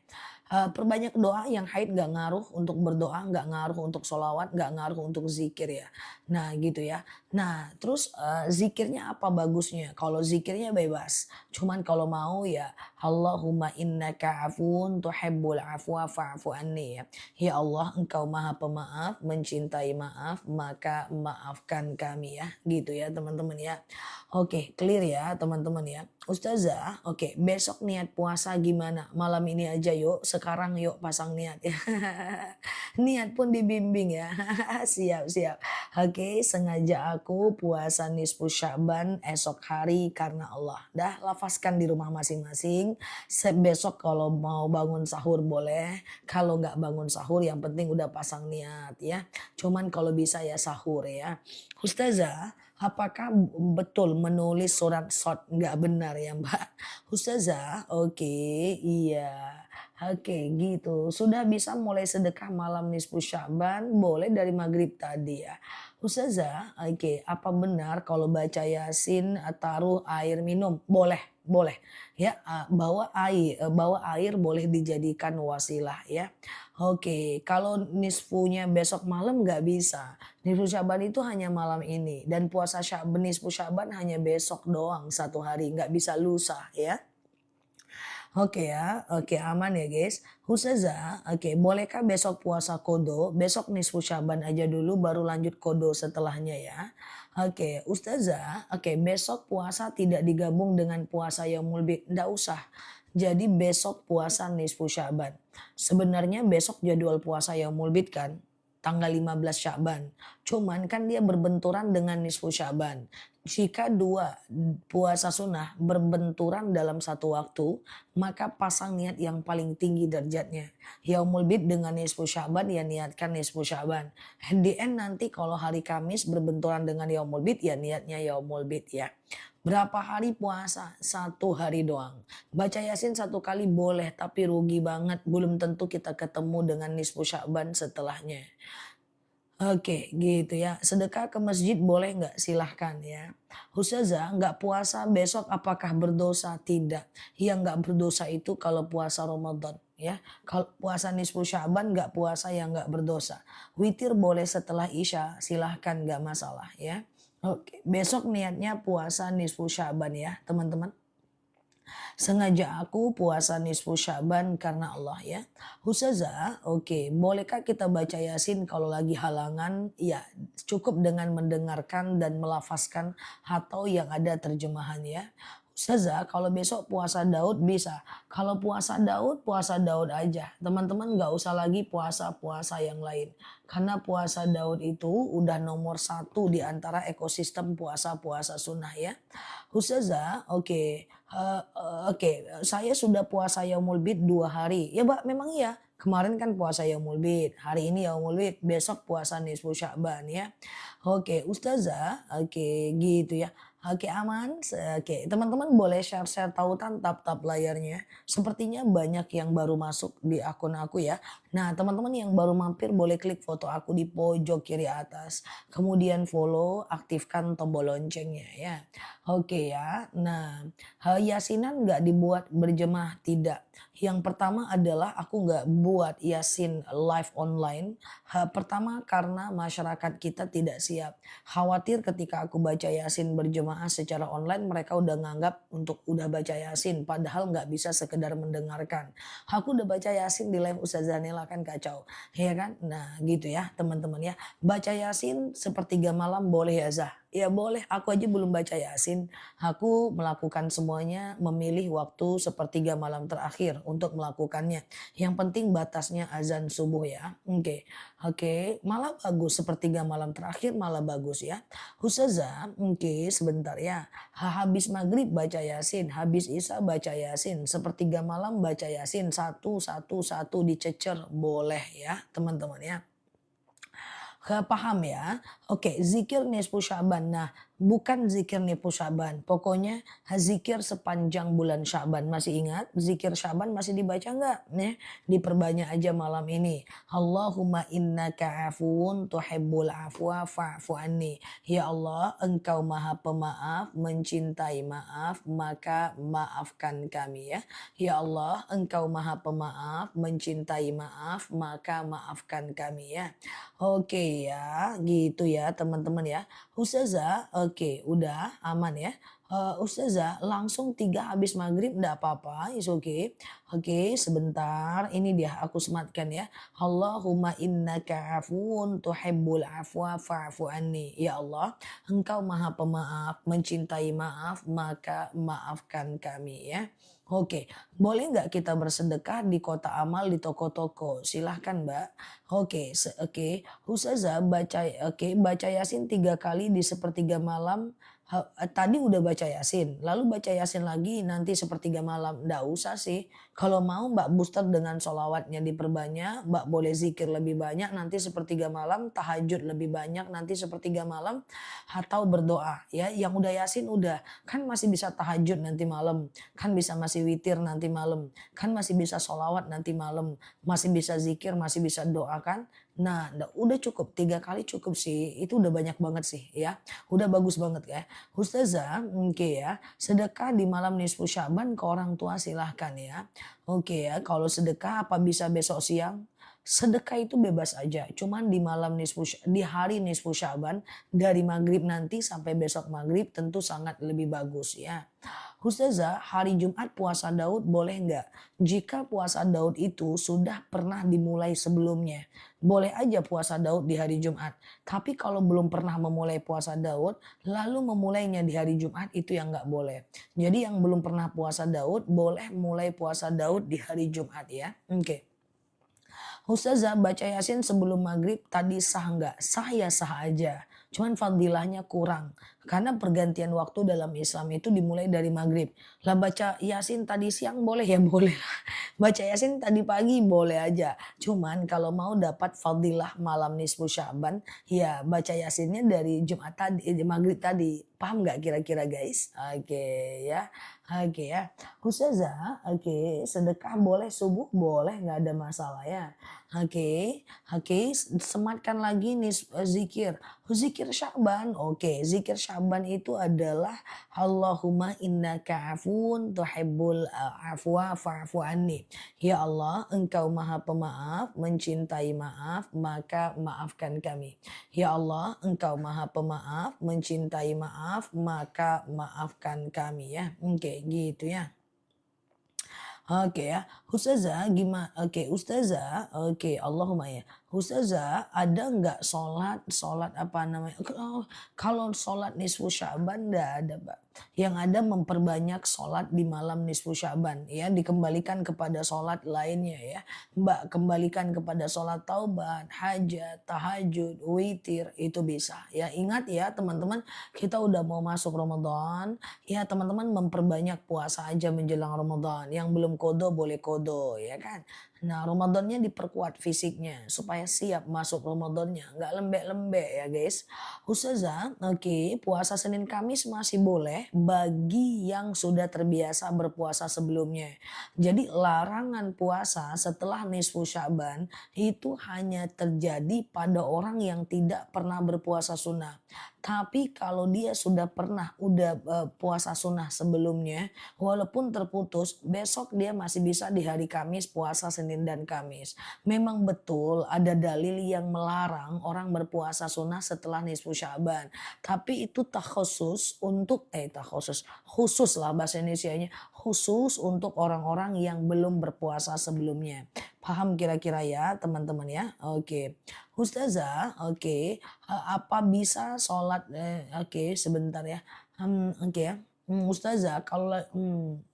Perbanyak doa, yang haid gak ngaruh untuk berdoa, gak ngaruh untuk sholawat, gak ngaruh untuk zikir ya. Nah gitu ya. Nah terus zikirnya apa bagusnya? Kalau zikirnya bebas. Cuman kalau mau ya Allahumma innaka afun tuhibbul afwa fa'fu anni ya. Ya Allah engkau maha pemaaf, mencintai maaf, maka maafkan kami ya. Gitu ya teman-teman ya. Oke, clear ya teman-teman ya. Ustazah, oke, besok niat puasa gimana? Malam ini aja yuk, sekarang yuk pasang niat ya. Niat pun dibimbing ya. Siap, siap. Oke, sengaja aku puasa nisfu Sya'ban esok hari karena Allah. Dah lafazkan di rumah masing-masing. Besok kalau mau bangun sahur boleh. Kalau nggak bangun sahur yang penting udah pasang niat ya. Cuman kalau bisa ya sahur ya. Ustazah, apakah betul menulis surat short nggak benar ya Mbak? Ustazah, oke, iya. Oke gitu, sudah bisa mulai sedekah malam nisfu Sya'ban, boleh dari maghrib tadi ya. Ustazah, oke, apa benar kalau baca Yasin taruh air minum? Boleh, boleh. Ya, bawa air boleh dijadikan wasilah ya. Oke, kalau nisfunya besok malam nggak bisa. Nisfu Sya'ban itu hanya malam ini dan puasa Sya'ban nisfu Sya'ban hanya besok doang satu hari, nggak bisa lusa ya. Oke ya, oke aman ya guys. Ustazah, oke bolehkah besok puasa kodo? Besok nisfu Syaban aja dulu baru lanjut kodo setelahnya ya. Oke, Ustazah, oke besok puasa tidak digabung dengan puasa Yaumul Bid. Nggak usah. Jadi besok puasa nisfu Syaban. Sebenarnya besok jadwal puasa Yaumul Bid kan? Tanggal 15 Sya'ban. Cuman kan dia berbenturan dengan nisfu Sya'ban. Jika dua puasa sunnah berbenturan dalam satu waktu, maka pasang niat yang paling tinggi derajatnya. Yaumul Bid dengan nisfu Sya'ban ya niatkan nisfu Sya'ban. Di end nanti kalau hari Kamis berbenturan dengan Yaumul Bid ya niatnya Yaumul Bid ya. Berapa hari puasa? Satu hari doang. Baca Yasin satu kali boleh tapi rugi banget. Belum tentu kita ketemu dengan nisfu Sya'ban setelahnya. Oke gitu ya. Sedekah ke masjid boleh nggak? Silahkan ya. Ustazah nggak puasa besok apakah berdosa? Tidak. Yang nggak berdosa itu kalau puasa Ramadan ya. Kalau puasa nisfu Sya'ban nggak puasa yang nggak berdosa. Witir boleh setelah Isya, silahkan nggak masalah ya. Oke, besok niatnya puasa nisfu Sya'ban ya teman-teman. Sengaja aku puasa nisfu Sya'ban karena Allah ya. Ustazah, oke, bolehkah kita baca Yasin kalau lagi halangan? Ya, cukup dengan mendengarkan dan melafazkan atau yang ada terjemahannya. Ustazah, kalau besok puasa Daud bisa. Kalau puasa Daud aja. Teman-teman nggak usah lagi puasa-puasa yang lain. Karena puasa Daud itu udah nomor satu di antara ekosistem puasa-puasa sunnah ya. Ustazah, oke, oke, saya sudah puasa Yaumul Bid 2 hari. Ya Mbak, memang iya. Kemarin kan puasa Yaumul Bid, hari ini Yaumul Bid, besok puasa nisfu Sya'ban ya. Oke, Ustazah, oke gitu ya. Oke aman, oke teman-teman boleh share-share tautan tap-tap layarnya. Sepertinya banyak yang baru masuk di akun aku ya. Nah teman-teman yang baru mampir boleh klik foto aku di pojok kiri atas. Kemudian follow, aktifkan tombol loncengnya ya. Oke ya, nah yasinan nggak dibuat berjemaah, tidak. Yang pertama adalah aku nggak buat Yasin live online. Pertama karena masyarakat kita tidak siap. Khawatir ketika aku baca Yasin berjemaah secara online mereka udah nganggap untuk udah baca Yasin padahal nggak bisa sekedar mendengarkan. Aku udah baca Yasin di live Ustazah Nela kan kacau, ya kan? Nah gitu ya teman-teman ya. Baca Yasin sepertiga malam boleh ya Zah? Ya boleh, aku aja belum baca Yasin. Aku melakukan semuanya memilih waktu sepertiga malam terakhir untuk melakukannya. Yang penting batasnya azan subuh ya. Oke. Oke, malah bagus sepertiga malam terakhir malah bagus ya. Ustazah, oke sebentar ya. Habis maghrib baca Yasin, habis Isya baca Yasin, sepertiga malam baca Yasin, satu satu satu dicecer boleh ya teman-teman ya. Paham ya? Oke, zikir nisfu Sya'ban. Nah, bukan zikir nisfu Sya'ban. Pokoknya zikir sepanjang bulan Sya'ban. Masih ingat? Zikir Sya'ban masih dibaca nggak? Nih, diperbanyak aja malam ini. Allahumma innaka afuun tuhibbul afwa fa'fu anni. Ya Allah, Engkau Maha Pemaaf, mencintai maaf, maka maafkan kami ya. Ya Allah, Engkau Maha Pemaaf, mencintai maaf, maka maafkan kami ya. Oke ya, gitu ya teman-teman ya. Ustazah, oke udah aman ya. Ustazah langsung 3 habis maghrib enggak apa-apa, is okay. Oke sebentar, ini dia aku sematkan ya. Allahumma innaka afuun tuhibbul afwa fa'fu anni. Ya Allah, Engkau Maha Pemaaf, mencintai maaf, maka maafkan kami ya. Oke, boleh nggak kita bersedekah di kota amal di toko-toko? Silahkan Mbak. Oke. Ustazah baca Yasin 3 kali di sepertiga malam. Tadi udah baca Yasin, lalu baca Yasin lagi nanti sepertiga malam. Nggak usah sih. Kalau mau Mbak booster dengan sholawatnya diperbanyak, Mbak boleh zikir lebih banyak nanti sepertiga malam, tahajud lebih banyak nanti sepertiga malam, atau berdoa ya. Yang udah Yasin udah, kan masih bisa tahajud nanti malam, kan bisa masih witir nanti malam, kan masih bisa sholawat nanti malam, masih bisa zikir, masih bisa doakan. Nah, udah cukup 3 kali cukup sih. Itu udah banyak banget sih ya. Udah bagus banget ya. Ustazah, oke ya. Sedekah di malam nisfu Sya'ban ke orang tua silahkan ya. Oke ya, kalau sedekah apa bisa besok siang? Sedekah itu bebas aja. Cuman di hari nisfu Sya'ban dari maghrib nanti sampai besok maghrib tentu sangat lebih bagus ya. Ustazah, hari Jumat puasa Daud boleh nggak? Jika puasa Daud itu sudah pernah dimulai sebelumnya, boleh aja puasa Daud di hari Jumat. Tapi kalau belum pernah memulai puasa Daud, lalu memulainya di hari Jumat itu yang nggak boleh. Jadi yang belum pernah puasa Daud, boleh mulai puasa Daud di hari Jumat ya. Oke. Ustazah baca Yasin sebelum maghrib tadi sah nggak? Sah ya sah aja. Cuman fadilahnya kurang. Karena pergantian waktu dalam Islam itu dimulai dari maghrib. Lah baca Yasin tadi siang boleh ya boleh lah. Baca Yasin tadi pagi boleh aja. Cuman kalau mau dapat fadilah malam nisfu Sya'ban ya baca Yasinnya dari Jumat tadi, maghrib tadi. Paham nggak kira-kira guys? Oke ya. Oke ya. Ustazah, oke sedekah boleh subuh boleh nggak ada masalah ya. Oke, sematkan lagi nih zikir. Zikir Sya'ban. Oke, zikir Sya'ban itu adalah Allahumma innaka afun tuhibbul afwa fa'fu anni. Ya Allah, Engkau Maha Pemaaf, mencintai maaf, maka maafkan kami. Ya Allah, Engkau Maha Pemaaf, mencintai maaf, maka maafkan kami ya. Oke, gitu ya. Oke ya, Ustazah gimana? Oke, Ustazah, oke, Allahumma ya. Ustazah, ada nggak sholat apa namanya? Kalau sholat nisfu Sya'ban nggak ada, Mbak. Yang ada memperbanyak sholat di malam nisfu Sya'ban, ya dikembalikan kepada sholat lainnya ya. Mbak kembalikan kepada sholat taubat, hajat, tahajud, witir itu bisa. Ya ingat ya teman-teman, kita udah mau masuk Ramadan, ya teman-teman memperbanyak puasa aja menjelang Ramadan. Yang belum kodo boleh kodo ya kan. Nah Ramadannya diperkuat fisiknya supaya siap masuk Ramadannya. Nggak lembek-lembek ya guys. Ustazah, oke, puasa Senin Kamis masih boleh bagi yang sudah terbiasa berpuasa sebelumnya. Jadi larangan puasa setelah nisfu Sya'ban itu hanya terjadi pada orang yang tidak pernah berpuasa sunnah. Tapi kalau dia sudah pernah udah puasa sunnah sebelumnya, walaupun terputus, besok dia masih bisa di hari Kamis puasa Senin dan Kamis. Memang betul ada dalil yang melarang orang berpuasa sunnah setelah nisfu Sya'ban. Tapi itu takhusus untuk takhusus, khusus lah bahasa Indonesianya, khusus untuk orang-orang yang belum berpuasa sebelumnya. Paham kira-kira ya teman-teman ya? Oke. Ustazah, oke, apa bisa sholat oke sebentar ya, oke ya, Ustazah kalau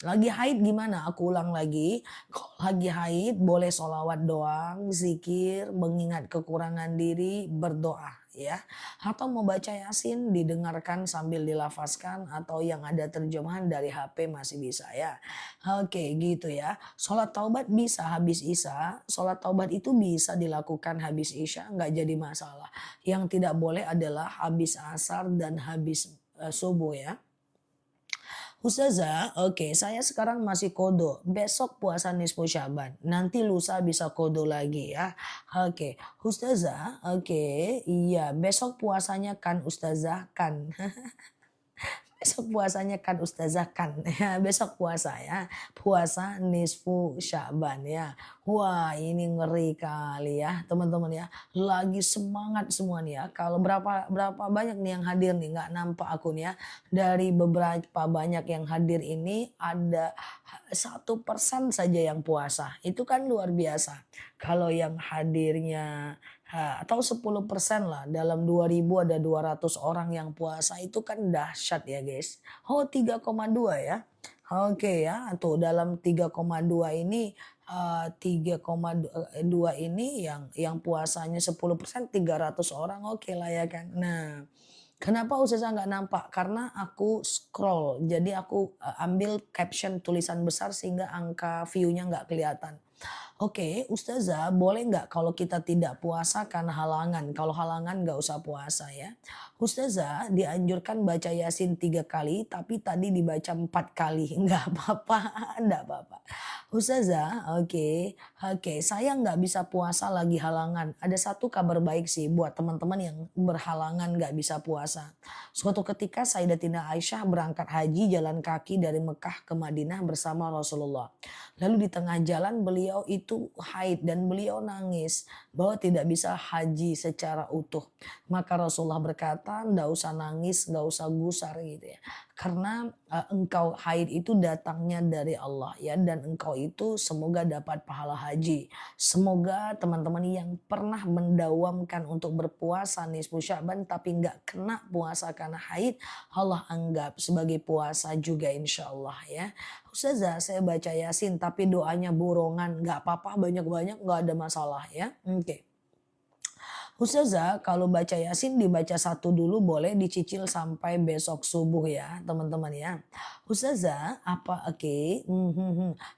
lagi haid gimana? Aku ulang lagi, kalau lagi haid boleh sholawat doang, zikir, mengingat kekurangan diri, berdoa ya. Atau mau baca Yasin didengarkan sambil dilafazkan atau yang ada terjemahan dari HP masih bisa ya. Oke gitu ya. Sholat taubat bisa habis Isya, sholat taubat itu bisa dilakukan habis Isya nggak jadi masalah. Yang tidak boleh adalah habis asar dan habis subuh ya. Ustazah, oke, saya sekarang masih kodo. Besok puasa nisfu Syaban. Nanti lusa bisa kodo lagi ya. Oke, Ustazah, oke, iya, besok puasanya kan Ustazah kan. Besok puasanya kan Ustazah kan, ya besok puasa ya, puasa nisfu Sya'ban ya. Wah ini ngeri kali ya teman-teman ya, lagi semangat semua nih ya. Kalau berapa berapa banyak nih yang hadir nih, nggak nampak aku nih ya. Dari beberapa banyak yang hadir ini ada 1% saja yang puasa, itu kan luar biasa. Kalau yang hadirnya atau 10% lah, dalam 2000 ada 200 orang yang puasa, itu kan dahsyat ya guys. Oh 3,2 ya. Oke ya, tuh dalam 3,2 ini 3,2 ini yang puasanya 10% 300 orang, oke lah ya kan. Nah, kenapa Ustazah nggak nampak? Karena aku scroll, jadi aku ambil caption tulisan besar sehingga angka view-nya nggak kelihatan. Oke, Ustazah, boleh nggak kalau kita tidak puasa karena halangan? Kalau halangan nggak usah puasa ya. Ustazah, dianjurkan baca Yasin 3 kali, tapi tadi dibaca 4 kali. Nggak apa-apa, nggak apa-apa. Ustazah, oke, oke, saya nggak bisa puasa lagi halangan. Ada satu kabar baik sih buat teman-teman yang berhalangan nggak bisa puasa. Suatu ketika Sayyidatina Aisyah berangkat haji jalan kaki dari Mekah ke Madinah bersama Rasulullah. Lalu di tengah jalan beliau itu haid dan beliau nangis bahwa tidak bisa haji secara utuh. Maka Rasulullah berkata, "Nggak usah nangis, nggak usah gusar," gitu ya. Karena engkau haid itu datangnya dari Allah ya, dan engkau itu semoga dapat pahala haji. Semoga teman-teman yang pernah mendawamkan untuk berpuasa nisfu Sya'ban tapi nggak kena puasa karena haid, Allah anggap sebagai puasa juga insya Allah ya. Ustazah saya baca Yasin tapi doanya borongan, nggak apa-apa, banyak-banyak nggak ada masalah ya. Oke. Ustazah kalau baca Yasin dibaca satu dulu, boleh dicicil sampai besok subuh ya teman-teman ya. Ustazah apa oke,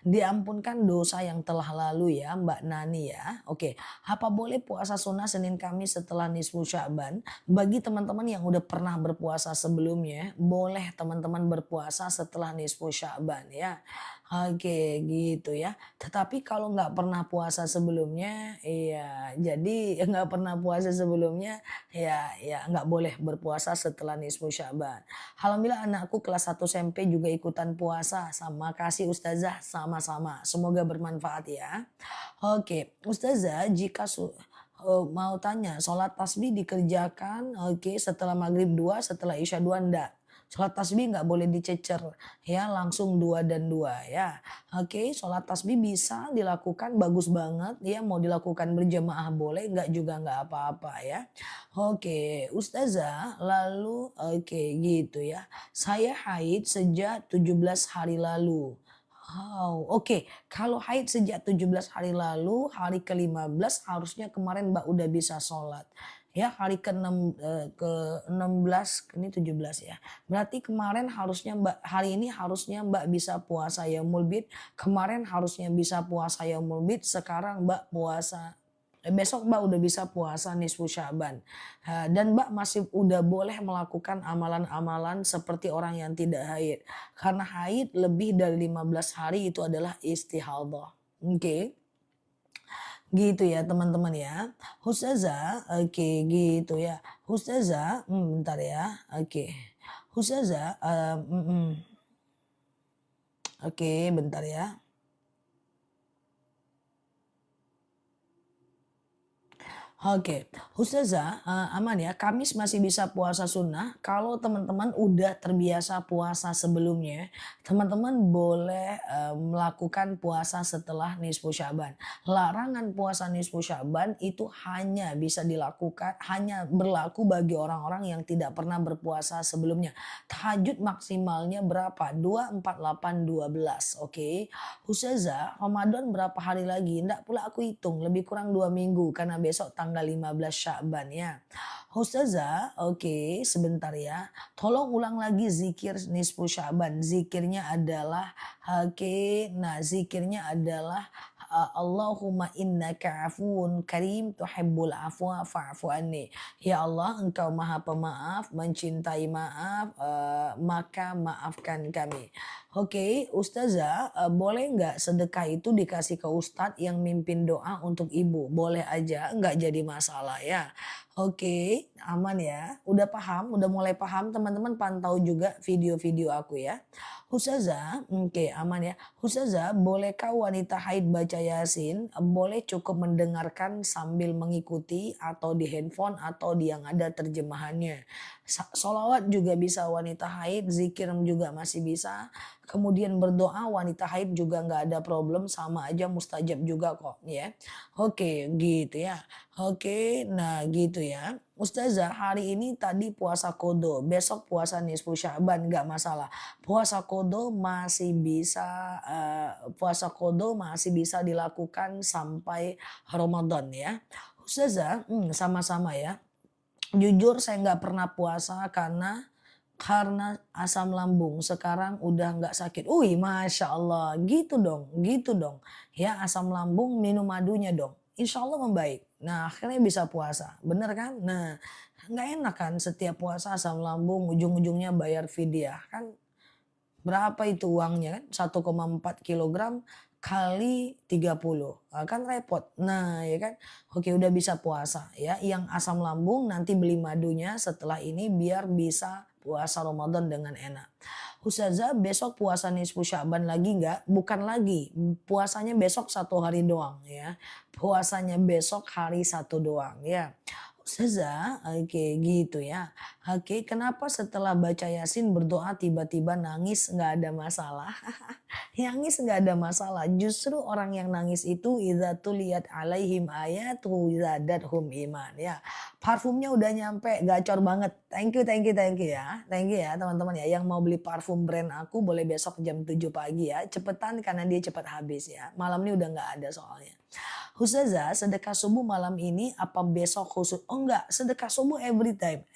diampunkan dosa yang telah lalu ya Mbak Nani ya. Oke, apa boleh puasa sunnah Senin Kamis setelah nisfu Sya'ban? Bagi teman-teman yang udah pernah berpuasa sebelumnya, boleh teman-teman berpuasa setelah nisfu Sya'ban ya. Oke gitu ya. Tetapi kalau nggak pernah puasa sebelumnya, iya jadi nggak pernah puasa sebelumnya, ya nggak boleh berpuasa setelah nisfu Sya'ban. Alhamdulillah anakku kelas 1 SMP juga ikutan puasa. Sama kasih Ustazah, sama-sama. Semoga bermanfaat ya. Oke, Ustazah jika mau tanya, sholat tasbih dikerjakan oke setelah maghrib 2, setelah isya 2 enggak. Sholat tasbih nggak boleh dicecer ya, langsung 2 dan 2 ya. Oke, sholat tasbih bisa dilakukan bagus banget ya, mau dilakukan berjamaah boleh, nggak juga nggak apa-apa ya. Oke, Ustazah, lalu oke gitu ya. Saya haid sejak 17 hari lalu. Wow, oke. Kalau haid sejak 17 hari lalu, hari ke-15 harusnya kemarin Mbak udah bisa sholat. Ya, hari ke-6 ke-16 ini 17 ya. Berarti kemarin harusnya Mbak hari ini harusnya Mbak bisa puasa yaumul bid, kemarin harusnya bisa puasa yaumul bid, sekarang Mbak puasa besok Mbak udah bisa puasa nisfu Sya'ban. Dan Mbak masih udah boleh melakukan amalan-amalan seperti orang yang tidak haid. Karena haid lebih dari 15 hari itu adalah istihadhah. Oke. Gitu ya teman-teman ya. Ustazah, oke gitu ya. Ustazah, bentar ya. Oke. Ustazah, oke bentar ya. Oke, Ustazah, aman ya, Kamis masih bisa puasa sunnah. Kalau teman-teman udah terbiasa puasa sebelumnya, teman-teman boleh melakukan puasa setelah nisfu Sya'ban. Larangan puasa nisfu Sya'ban itu hanya bisa dilakukan, hanya berlaku bagi orang-orang yang tidak pernah berpuasa sebelumnya. Tahajud maksimalnya berapa? 2, 4, 8, 12. Oke. Ustazah, Ramadan berapa hari lagi? Ndak pula aku hitung, lebih kurang 2 minggu karena besok tanggal 15 Sya'ban ya. Ustazah, oke sebentar ya. Tolong ulang lagi zikir nisfu Sya'ban. Zikirnya adalah, oke, nah zikirnya adalah Allahumma innaka afuun karim tuhibbul afwa fa'fu anni. Ya Allah, Engkau Maha Pemaaf, mencintai maaf, maka maafkan kami. Oke, Ustazah, boleh nggak sedekah itu dikasih ke ustadz yang mimpin doa untuk ibu? Boleh aja, nggak jadi masalah ya. Oke, aman ya. Udah paham, udah mulai paham, teman-teman pantau juga video-video aku ya. Ustazah, oke aman ya. Ustazah, bolehkah wanita haid baca Yasin? Boleh, cukup mendengarkan sambil mengikuti atau di handphone atau di yang ada terjemahannya. Solawat juga bisa wanita haid, zikir juga masih bisa. Kemudian berdoa wanita haid juga nggak ada problem, sama aja mustajab juga kok ya. Oke gitu ya. Oke, nah gitu ya. Ustazah, hari ini tadi puasa kodo, besok puasa nisfu Sya'ban nggak masalah. Puasa kodo masih bisa dilakukan sampai Ramadan ya. Ustazah, sama-sama ya. Jujur saya nggak pernah puasa karena asam lambung, sekarang udah nggak sakit. Wih, Masya Allah, gitu dong. Ya asam lambung minum madunya dong, insya Allah membaik. Nah akhirnya bisa puasa, bener kan? Nah nggak enak kan setiap puasa asam lambung ujung-ujungnya bayar fidyah kan. Berapa itu uangnya kan? 1,4 kilogram kali 30. Kan repot. Nah ya kan. Oke udah bisa puasa ya. Yang asam lambung nanti beli madunya setelah ini biar bisa puasa Ramadan dengan enak. Ustazah, besok puasa nisfu Sya'ban lagi nggak? Bukan lagi. Puasanya besok 1 hari doang ya. Puasanya besok hari 1 doang ya. Ustazah, oke gitu ya. Oke, kenapa setelah baca Yasin berdoa tiba-tiba nangis nggak ada masalah? Nangis nggak ada masalah. Justru orang yang nangis itu idza tuliyat alaihim ayatu zadathum iman ya. Parfumnya udah nyampe, gacor banget. Thank you ya. Thank you ya teman-teman ya. Yang mau beli parfum brand aku boleh besok jam 7 pagi ya. Cepetan karena dia cepat habis ya. Malam ini udah nggak ada soalnya. Ustazah, sedekah subuh malam ini apa besok khusus? Oh enggak, sedekah subuh every time,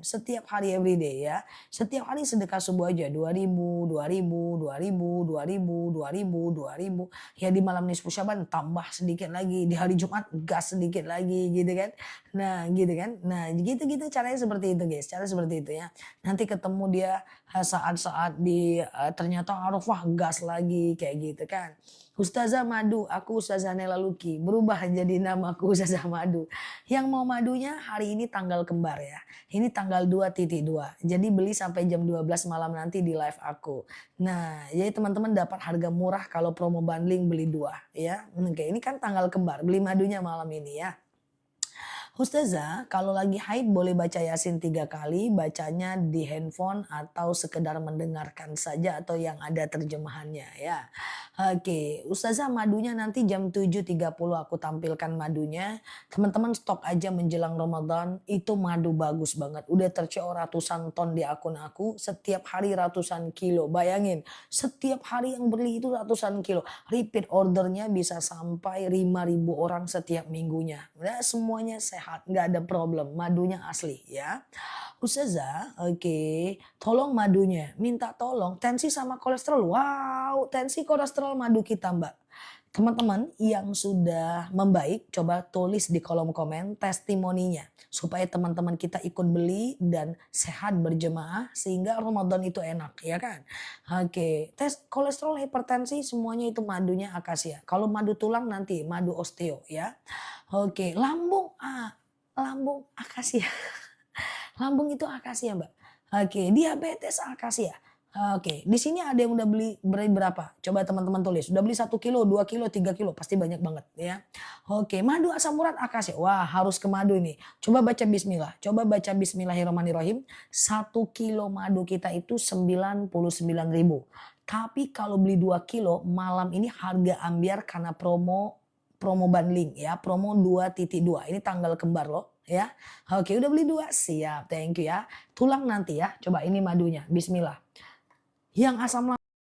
setiap hari every day ya. Setiap hari sedekah subuh aja 2.000, 2.000, 2.000, 2.000, 2.000, 2.000. Ya di malam nisfu Syaban tambah sedikit lagi, di hari Jumat gas sedikit lagi gitu kan. Nah, gitu kan. Nah, gitu-gitu caranya seperti itu guys, cara seperti itu ya. Nanti ketemu dia saat-saat di ternyata Arafah gas lagi kayak gitu kan. Ustazah Madu, aku Ustazah Nela Luki, berubah jadi namaku Ustazah Madu. Yang mau madunya hari ini tanggal kembar ya. Ini tanggal 2.2. Jadi beli sampai jam 12 malam nanti di live aku. Nah, jadi teman-teman dapat harga murah kalau promo bundling beli 2 ya. Oke, ini kan tanggal kembar, beli madunya malam ini ya. Ustazah, kalau lagi haid boleh baca Yasin 3 kali, bacanya di handphone atau sekedar mendengarkan saja atau yang ada terjemahannya ya. Oke, Ustazah madunya nanti jam 7.30 aku tampilkan madunya. Teman-teman stok aja menjelang Ramadan, itu madu bagus banget. Udah terceor ratusan ton di akun aku, setiap hari ratusan kilo. Bayangin, setiap hari yang beli itu ratusan kilo. Repeat ordernya bisa sampai 5.000 orang setiap minggunya. Nah, semuanya sehat, nggak ada problem. Madunya asli ya. Ustazah, oke, tolong madunya, minta tolong tensi sama kolesterol. Wow, tensi kolesterol madu kita Mbak. Teman-teman yang sudah membaik, coba tulis di kolom komen testimoninya. Supaya teman-teman kita ikut beli dan sehat berjemaah sehingga Ramadan itu enak, ya kan? Oke, tes kolesterol, hipertensi semuanya itu madunya akasia. Kalau madu tulang nanti madu osteo ya. Oke, lambung, lambung akasia. Lambung itu akasia, Mbak. Oke, diabetes akasia. Oke, di sini ada yang udah beli berapa? Coba teman-teman tulis. Udah beli 1 kilo, 2 kilo, 3 kilo, pasti banyak banget ya. Oke, madu asam urat akasia. Wah, harus ke madu ini. Coba baca bismillah. Coba baca bismillahirrahmanirrahim. 1 kilo madu kita itu 99.000. Tapi kalau beli 2 kilo malam ini harga ambiar karena promo promo bundling ya, promo 2.2. Ini tanggal kembar loh ya. Oke, udah beli 2, siap, thank you ya. Tulang nanti ya, coba ini madunya, bismillah. Yang asam